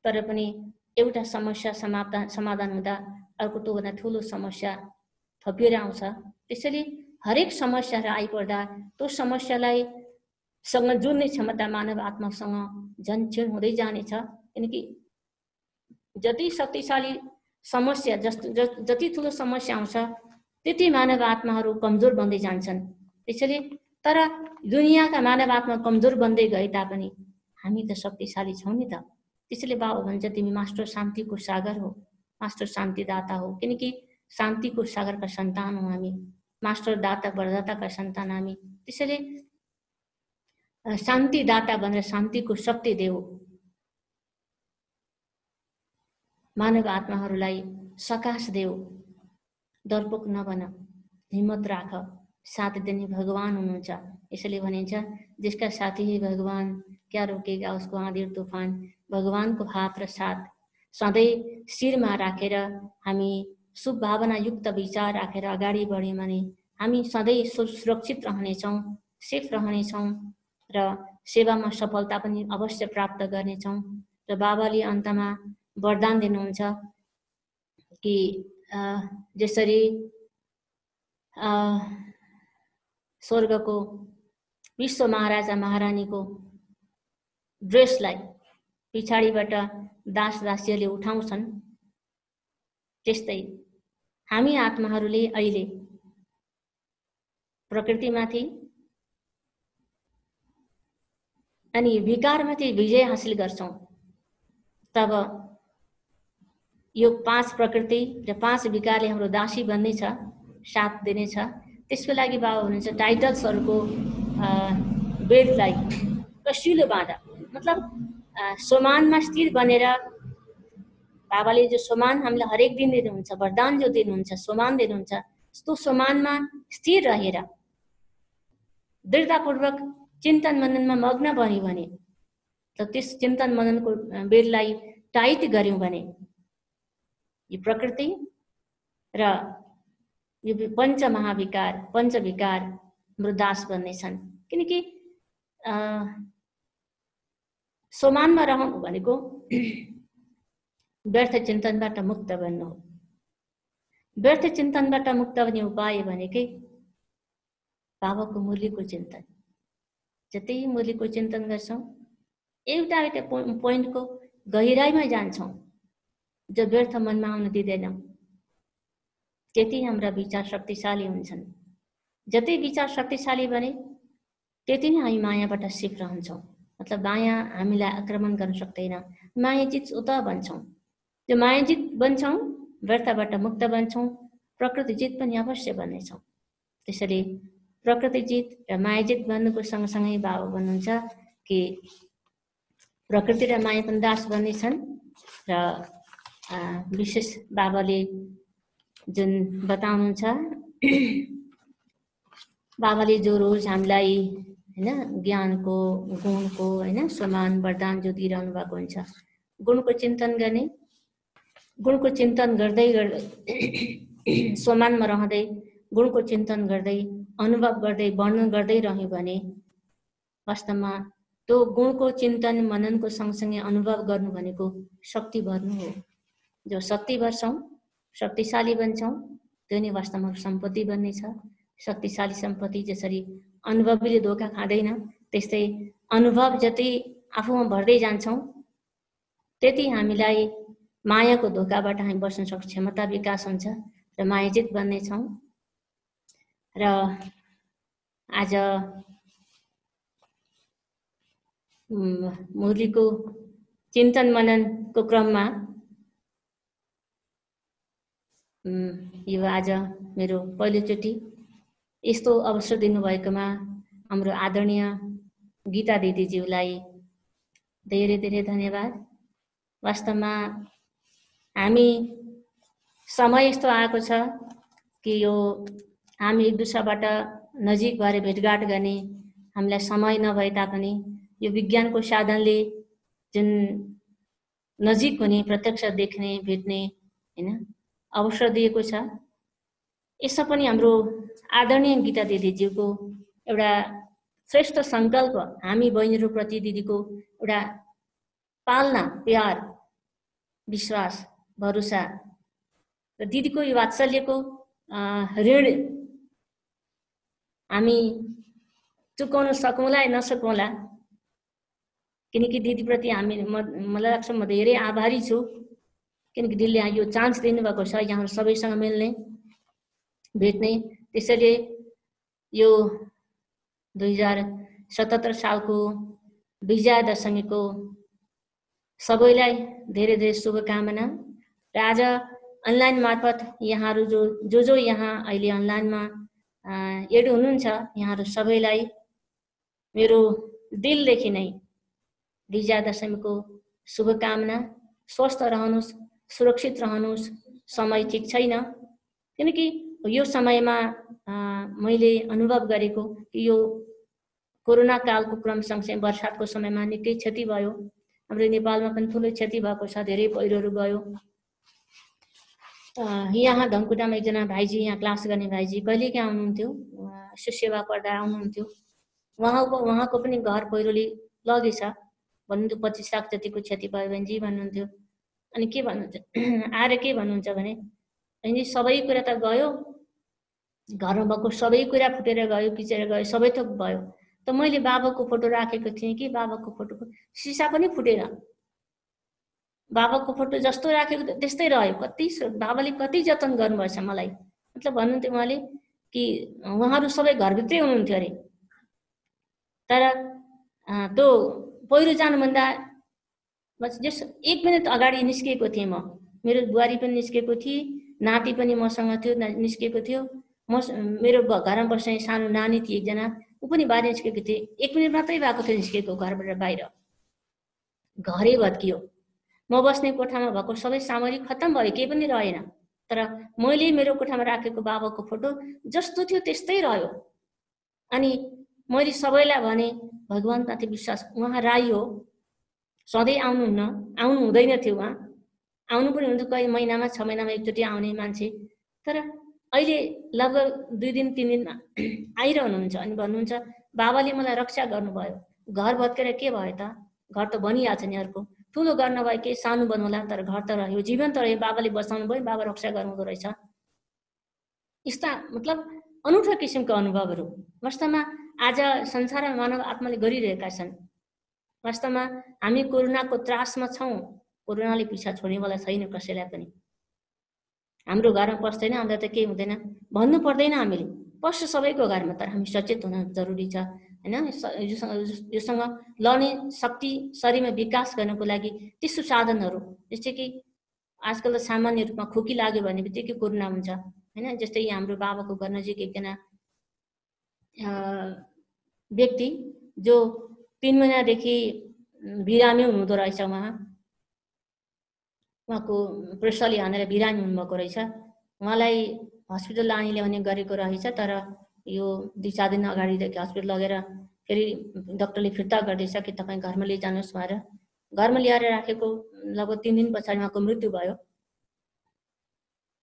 तर पनि एउटा समस्या समाधान हुँदा अर्को त्योभन्दा ठुलो समस्या थपिएर आउँछ। त्यसैले हरेक समस्याहरू आइपर्दा त्यो समस्यालाई सँग जुझ्ने क्षमता मानव आत्मासँग झन् क्षीण हुँदै जानेछ। किनकि जति शक्तिशाली समस्या जति ठुलो समस्या आउँछ त्यति मानव आत्माहरू कमजोर बन्दै जान्छन्। त्यसैले तर दुनियाँका मानव आत्मा कमजोर बन्दै गए तापनि हामी त शक्तिशाली छौँ नि त। त्यसैले बाबा भन्छ तिमी मास्टर शान्तिको सागर हो, मास्टर शान्तिदाता हो। किनकि शान्तिको सागरका सन्तान हौँ हामी, मास्टर दाता वरदाताका सन्तान हामी। त्यसैले शान्तिदाता भनेर शान्तिको शक्ति देऊ, मानव आत्माहरूलाई सकाश देऊ, डरपोक नबन, हिम्मत राख, साथ दिने भगवान हुनुहुन्छ। यसैले भनिन्छ जिसका साथी है भगवान क्या रोकेगा उसको आँधी तूफान। भगवानको हात र साथ सधैँ शिरमा राखेर हामी शुभ भावना युक्त विचार राखेर अगाडि बढ्यौँ भने हामी सधैँ सुरक्षित रहनेछौँ, सेफ रहनेछौँ र सेवामा सफलता पनि अवश्य प्राप्त गर्नेछौँ। र बाबाले अन्तमा वरदान दिनुहुन्छ कि जसरी स्वर्गको विश्व महाराजा महारानीको ड्रेसलाई पछाडिबाट दास दासीहरूले उठाउँछन्, त्यस्तै हामी आत्माहरूले अहिले प्रकृतिमाथि अनि विकारमाथि विजय हासिल गर्छौँ। तब यो 5 प्रकृति र 5 विकारले हाम्रो दासी बन्नेछ, साथ दिनेछ। त्यसको लागि बाबा हुनुहुन्छ टाइटल्सहरूको बेल्टलाई कसिलो बाँध, मतलब सोमानमा स्थिर बनेर बाबाले जो सोमान हामीलाई हरेक दिन दिनुहुन्छ, वरदान जो दिनुहुन्छ, सोमान दिनुहुन्छ, त्यो सोमानमा स्थिर रहेर दृढतापूर्वक चिन्तन मननमा मग्न बन्यो भने, त्यस चिन्तन मननको बेललाई टाइट गर्यौँ भने यो प्रकृति र यो पञ्च महाविकार, पञ्च विकार हाम्रो दास बन्नेछन्। किनकि सोमानमा रहनु भनेको व्यर्थ चिन्तनबाट मुक्त बन्नु हो। व्यर्थ चिन्तनबाट मुक्त हुने उपाय भनेकै बाबाको मुरलीको चिन्तन। जति मुरलीको चिन्तन गर्छौँ, एउटा पोइन्टको गहिराइमा जान्छौँ जो व्यर्थ मनमा आउन दिँदैनौँ, त्यति हाम्रा विचार शक्तिशाली हुन्छन्। जति विचार शक्तिशाली बने त्यति नै हामी मायाबाट सिप रहन्छौँ। मतलब माया हामीलाई आक्रमण गर्न सक्दैन, मायाजित उता बन्छौँ। त्यो मायाजित बन्छौँ, व्यर्थबाट मुक्त बन्छौँ, प्रकृतिजित पनि अवश्य बन्नेछौँ। त्यसैले प्रकृतिजित र मायाजित बन्नुको सँगसँगै बाबा भन्नुहुन्छ कि प्रकृति र माया पनि दास बन्नेछन्। र विशेष बाबाले जुन बताउनुहुन्छ, बाबाले जो रोज हामीलाई हैन ज्ञानको, गुणको, हैन समान वरदान जो दिइरहनु भएको हुन्छ, गुणको चिन्तन गर्ने, गुणको चिन्तन गर्दै गर्दै सोमानमा रहँदै गुणको चिन्तन गर्दै अनुभव गर्दै वर्णन गर्दै रह्यो भने वास्तवमा त्यो गुणको चिन्तन मननको सँगसँगै अनुभव गर्नु भनेको शक्ति भर्नु हो। जो शक्ति भर्छौँ, शक्तिशाली बन्छौँ, त्यो नै वास्तवमा सम्पत्ति बन्नेछ। शक्तिशाली सम्पत्ति जसरी अनुभवले धोका खाँदैन, त्यस्तै अनुभव जति आफूमा भर्दै जान्छौँ त्यति हामीलाई मायाको धोकाबाट हामी बस्न सक्ने क्षमता विकास हुन्छ र मायाजित बन्नेछौँ। र आज मुरलीको चिन्तन मननको क्रममा यो आज मेरो पहिलोचोटि यस्तो अवसर दिनुभएकोमा हाम्रो आदरणीय गीता दिदीज्यूलाई धेरै धेरै धन्यवाद। वास्तवमा हामी समय यस्तो आएको छ कि यो हामी एक दुसराबाट नजिक भएर भेटघाट गर्ने हामीलाई समय नभए तापनि यो विज्ञानको साधनले जुन नजिक हुने, प्रत्यक्ष देख्ने, भेट्ने हैन अवसर दिएको छ। यसमा पनि हाम्रो आदरणीय गीता दिदीज्यूको एउटा श्रेष्ठ संकल्प हामी बहिनीहरूप्रति दिदीको एउटा पालना, प्यार, विश्वास, भरोसा र दिदीको यो वात्सल्यको ऋण हामी चुकाउन सकौँला नसकौँला, किनकि दिदीप्रति हामी मलाई लाग्छ म धेरै आभारी छु, किनकि दिदीले यो चान्स दिनुभएको छ यहाँ सबैसँग मिल्ने, भेट्ने। त्यसैले यो 2077 सालको विजयादशमीको सबैलाई धेरै धेरै शुभकामना। र आज अनलाइन मार्फत यहाँहरू जो यहाँ अहिले अनलाइनमा एड हुनुहुन्छ यहाँहरू सबैलाई मेरो दिलदेखि नै विजयादशमीको शुभकामना। स्वस्थ रहनुहोस्, सुरक्षित रहनुहोस्। समय ठिक छैन, किनकि यो समयमा मैले अनुभव गरेको कि यो कोरोना कालको क्रम सँगसँगै बर्सातको समयमा निकै क्षति भयो। हाम्रो नेपालमा पनि ठुलो क्षति भएको छ, धेरै पहिरोहरू गयो। यहाँ धनकुटामा एकजना भाइजी, यहाँ क्लास गर्ने भाइजी कहिलेकाहीँ आउनुहुन्थ्यो, सेवा पर्दा आउनुहुन्थ्यो। उहाँको पनि घर पहिरोले लगेछ, भन्नुहुन्थ्यो 25 लाख जतिको क्षति भयो बहिनीजी भन्नुहुन्थ्यो। अनि के भन्नुहुन्छ आएर के भन्नुहुन्छ भने बहिनी सबै कुरा त गयो, घरमा भएको सबै कुरा फुटेर गयो, पिचेर गयो, सबै थोक भयो। त मैले बाबाको फोटो राखेको थिएँ कि बाबाको फोटोको सिसा पनि फुटेन, बाबाको फोटो जस्तो राखेको त्यस्तै रह्यो। बाबाले कति जतन गर्नुभएछ मलाई। मतलब भन्नुहुन्थ्यो उहाँले कि उहाँहरू सबै घरभित्रै हुनुहुन्थ्यो अरे, तर त्यो पहिरो जानुभन्दा जस 1 मिनट अगाडि निस्किएको थिएँ म। मेरो बुहारी पनि निस्केको थिए, नाति पनि मसँग थियो, निस्केको थियो। मेरो घरमा बस्ने सानो नानी थिए एकजना, ऊ पनि बाहिर निस्केको थिए। 1 मिनट मात्रै भएको थियो निस्केको घरबाट बाहिर, घरै भत्कियो। म बस्ने कोठामा भएको सबै सामग्री खत्तम भयो, केही पनि रहेन। तर मैले मेरो कोठामा राखेको बाबाको फोटो जस्तो थियो त्यस्तै रह्यो। अनि मैले सबैलाई भने भगवानमाथि विश्वास, उहाँ राई हो, सधैँ आउनुहुन्न, आउनु हुँदैन थियो, उहाँ आउनु पनि हुन्थ्यो कहिले महिनामा 6 महिनामा एकचोटि आउने मान्छे। तर अहिले लगभग 2 दिन 3 दिनमा आइरहनुहुन्छ। अनि भन्नुहुन्छ बाबाले मलाई रक्षा गर्नुभयो। घर भत्केर के भयो त, घर त बनिहाल्छ नि, अर्को ठुलो घर नभए के सानो बनौला, तर घर त रह्यो, जीवन त रह्यो, बाबाले बचाउनु भयो, बाबा रक्षा गर्नुहुँदो रहेछ। यस्ता मतलब अनौठो किसिमका अनुभवहरू वास्तवमा आज संसारमा मानव आत्माले गरिरहेका छन्। वास्तवमा हामी कोरोनाको त्रासमा छौँ, कोरोनाले पिछा छोड्नेवाला छैन कसैलाई पनि। हाम्रो घरमा पस्दैन, हामीलाई त केही हुँदैन भन्नु पर्दैन, हामीले पस्छ सबैको घरमा, तर हामी सचेत हुन जरुरी छ हैन। योसँग लड्ने शक्ति शरीरमा विकास गर्नको लागि त्यस्तो साधनहरू, जस्तै कि आजकल त सामान्य रूपमा खोकी लाग्यो भने बित्तिकै कोरोना हुन्छ हैन। जस्तै हाम्रो बाबाको घर नजिक एकजना व्यक्ति जो 3 महिनादेखि बिरामी हुनुहुँदो रहेछ, उहाँको प्रेसरले हानेर बिरामी हुनुभएको रहेछ। उहाँलाई हस्पिटल लाने ल्याउने गरेको रहेछ, तर यो 2-4 दिन अगाडिदेखि हस्पिटल लगेर फेरि डाक्टरले फिर्ता गर्दैछ कि तपाईँ घरमा लिइजानुहोस् भनेर। घरमा ल्याएर राखेको लगभग 3 दिन पछाडि उहाँको मृत्यु भयो।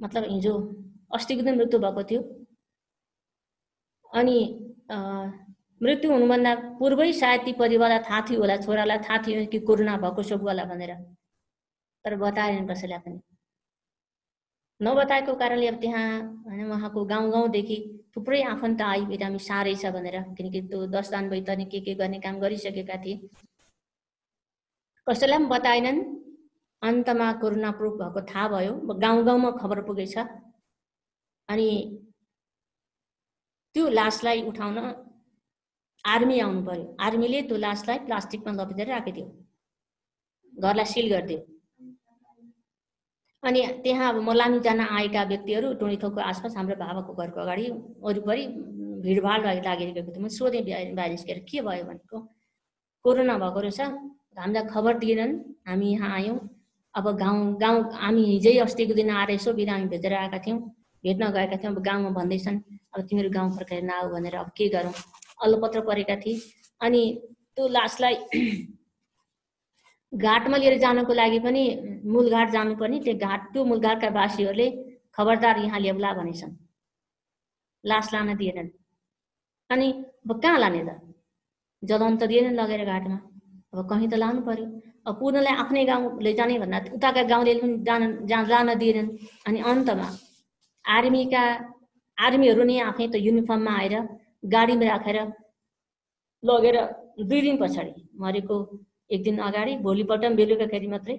मतलब हिजो अस्तिको दिन मृत्यु भएको थियो। अनि मृत्यु हुनुभन्दा पूर्वै सायद ती परिवारलाई थाहा थियो होला, छोरालाई थाहा थियो कि कोरोना भएको छ बुवालाई भनेर, तर बताएन कसैलाई पनि। नबताएको कारणले अब त्यहाँ हैन उहाँको गाउँदेखि थुप्रै आफन्त आई बिरामी साह्रै छ भनेर, किनकि त्यो 10 दान बैतरणी के गर्ने काम गरिसकेका थिए। कसैलाई पनि बताएनन्। अन्तमा कोरोना प्रुफ भएको थाहा भयो, गाउँमा खबर पुगेछ। अनि त्यो लासलाई उठाउन आर्मी आउनु पर्यो। आर्मीले त्यो लासलाई प्लास्टिकमा लपेटेर राखिदियो, घरलाई सिल गरिदियो। अनि त्यहाँ अब मलामी जान आएका व्यक्तिहरू टोलीथोकको आसपास हाम्रो बाबाको घरको अगाडि वरिपरि भिडभाड लागिरहेको थियो। म सोधेँ बाहिर निस्केर के भयो भनेको कोरोना भएको रहेछ, हामीलाई खबर दिएनन्, हामी यहाँ आयौँ। अब गाउँ हामी हिजै अस्तिको दिन आएर यसो बिरामी भेटेर आएका थियौँ, भेट्न गएका थियौँ। अब गाउँमा भन्दैछन् अब तिमीहरू गाउँ फर्केर नआऊ भनेर अब के गरौँ, अल्लपत्र परेका थिए। अनि त्यो लासलाई घाटमा लिएर जानको लागि पनि मूलघाट जानुपर्ने, त्यो मूलघाटका वासीहरूले खबरदार यहाँ ल्याउला भनेछन्, लास लान दिएनन्। अनि अब कहाँ लाने त, जलाउन त दिएनन् लगेर घाटमा, अब कहीँ त लानु पर्यो। अब पूर्णलाई आफ्नै गाउँ लैजाने भन्दा उताका गाउँले पनि लान दिएनन्। अनि अन्तमा आर्मीहरू नै आफै त युनिफर्ममा आएर गाडीमा राखेर लगेर 2 दिन पछाडि मरेको 1 दिन अगाडि भोलिपल्ट बेलुकाखेरि मात्रै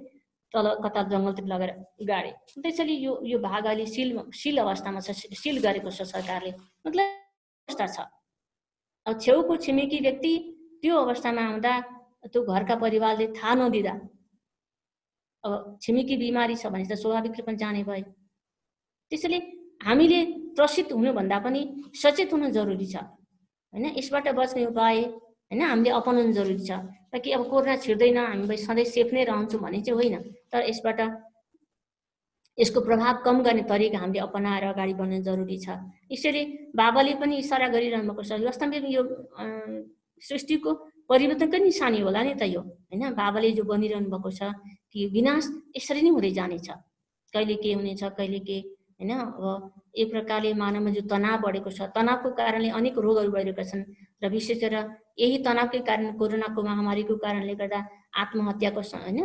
तल कता जङ्गलतिर लगेर गाडी। त्यसैले यो भाग अहिले सिल अवस्थामा छ, सिल गरेको छ सरकारले। मतलब अवस्था छ। अब छेउको छिमेकी व्यक्ति त्यो अवस्थामा आउँदा त्यो घरका परिवारले थाहा नदिँदा अब छिमेकी बिमारी छ भने त स्वाभाविक रूपमा जाने भयो। त्यसैले हामीले त्रसित हुनुभन्दा पनि सचेत हुन जरुरी छ हैन। यसबाट बच्ने उपाय हैन हामीले अपनाउनु जरुरी छ, ताकि अब कोरोना छिर्दैन हामी सधैँ सेफ नै रहन्छौँ भने चाहिँ होइन, तर यसको प्रभाव कम गर्ने तरिका हामीले अपनाएर अगाडि बढ्न जरुरी छ। यसैले बाबाले पनि इसारा गरिरहनु भएको छ, वास्तवमा यो सृष्टिको परिवर्तनकै निशानी होला नि त यो हैन। बाबाले जो बनिरहनु भएको छ कि विनाश यसरी नै हुँदै जानेछ, कहिले के हुनेछ कहिले के हैन। अब एक प्रकारले मानवमा जो तनाव बढेको छ, तनावको कारणले अनेक रोगहरू भइरहेका छन् र विशेष गरेर यही तनावकै कारण कोरोनाको महामारीको कारणले गर्दा आत्महत्याको हैन,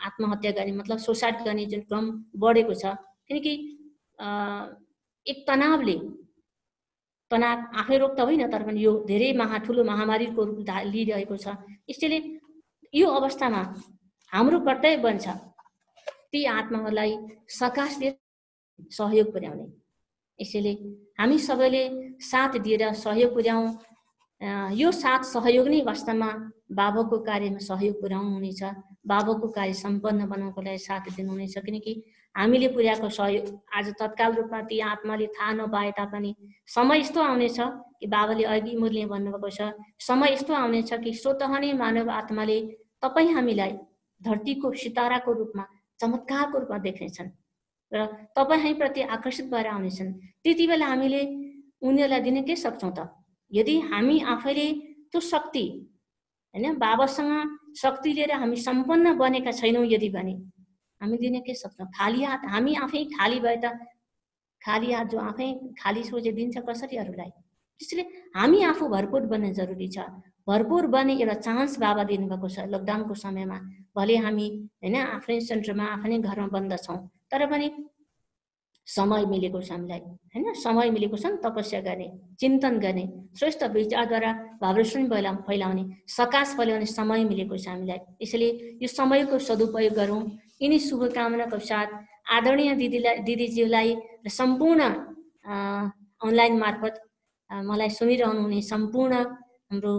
आत्महत्या गर्ने मतलब सुसाइड गर्ने जुन क्रम बढेको छ। किनकि एक तनाव आफै रोग त होइन, तर पनि यो धेरै ठुलो महामारीको रूप लिइरहेको छ। यसैले यो अवस्थामा हाम्रो कर्तव्य बन्छ ती आत्माहरूलाई सकाश दिएर सहयोग पुर्याउने। यसैले हामी सबैले साथ दिएर सहयोग पुर्याउँ। यो साथ सहयोग नै वास्तवमा बाबाको कार्यमा सहयोग पुर्याउनु हुनेछ, बाबाको कार्य सम्पन्न बनाउनको लागि साथ दिनुहुनेछ। किनकि हामीले पुर्याएको सहयोग आज तत्काल रूपमा ती आत्माले थाहा नपाए तापनि समय यस्तो आउनेछ कि बाबाले अघि मुरली भन्नुभएको छ, समय यस्तो आउनेछ कि स्वतः नै मानव आत्माले तपाईँ हामीलाई धरतीको सिताराको रूपमा चमत्कारको रूपमा देख्नेछन् र तपाईँ हामीप्रति आकर्षित भएर आउनेछन्। त्यति बेला हामीले उनीहरूलाई दिन के सक्छौँ त, यदि हामी आफैले त्यो शक्ति हैन बाबासँग शक्ति लिएर हामी सम्पन्न बनेका छैनौँ यदि भने हामी दिन के सक्छौँ। खाली हात हामी आफै खाली भए त खाली हात जो आफै खाली सोचे दिन्छ कसरी अरूलाई। त्यसैले हामी आफू भरपुर बन्ने जरुरी छ। भरपुर बन्ने एउटा चान्स बाबा दिनुभएको छ लकडाउनको समयमा। भले हामी हैन आफ्नै सेन्टरमा आफ्नै घरमा बन्द छौँ, तर पनि समय मिलेको छ हामीलाई हैन। समय मिलेको छ तपस्या गर्ने, चिन्तन गर्ने, श्रेष्ठ विचारद्वारा भावरसनी फैलाउने, सकाश फैलाउने समय मिलेको छ हामीलाई। यसैले यो समयको सदुपयोग गरौँ। यिनी शुभकामनाको साथ आदरणीय दिदीज्यूलाई र सम्पूर्ण अनलाइन मार्फत मलाई सुनिरहनु हुने सम्पूर्ण हाम्रो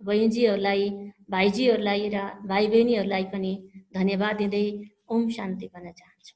बहिनीजीहरूलाई, भाइजीहरूलाई र भाइ बहिनीहरूलाई पनि धन्यवाद दिँदै ओम शान्ति भन्न चाहन्छु।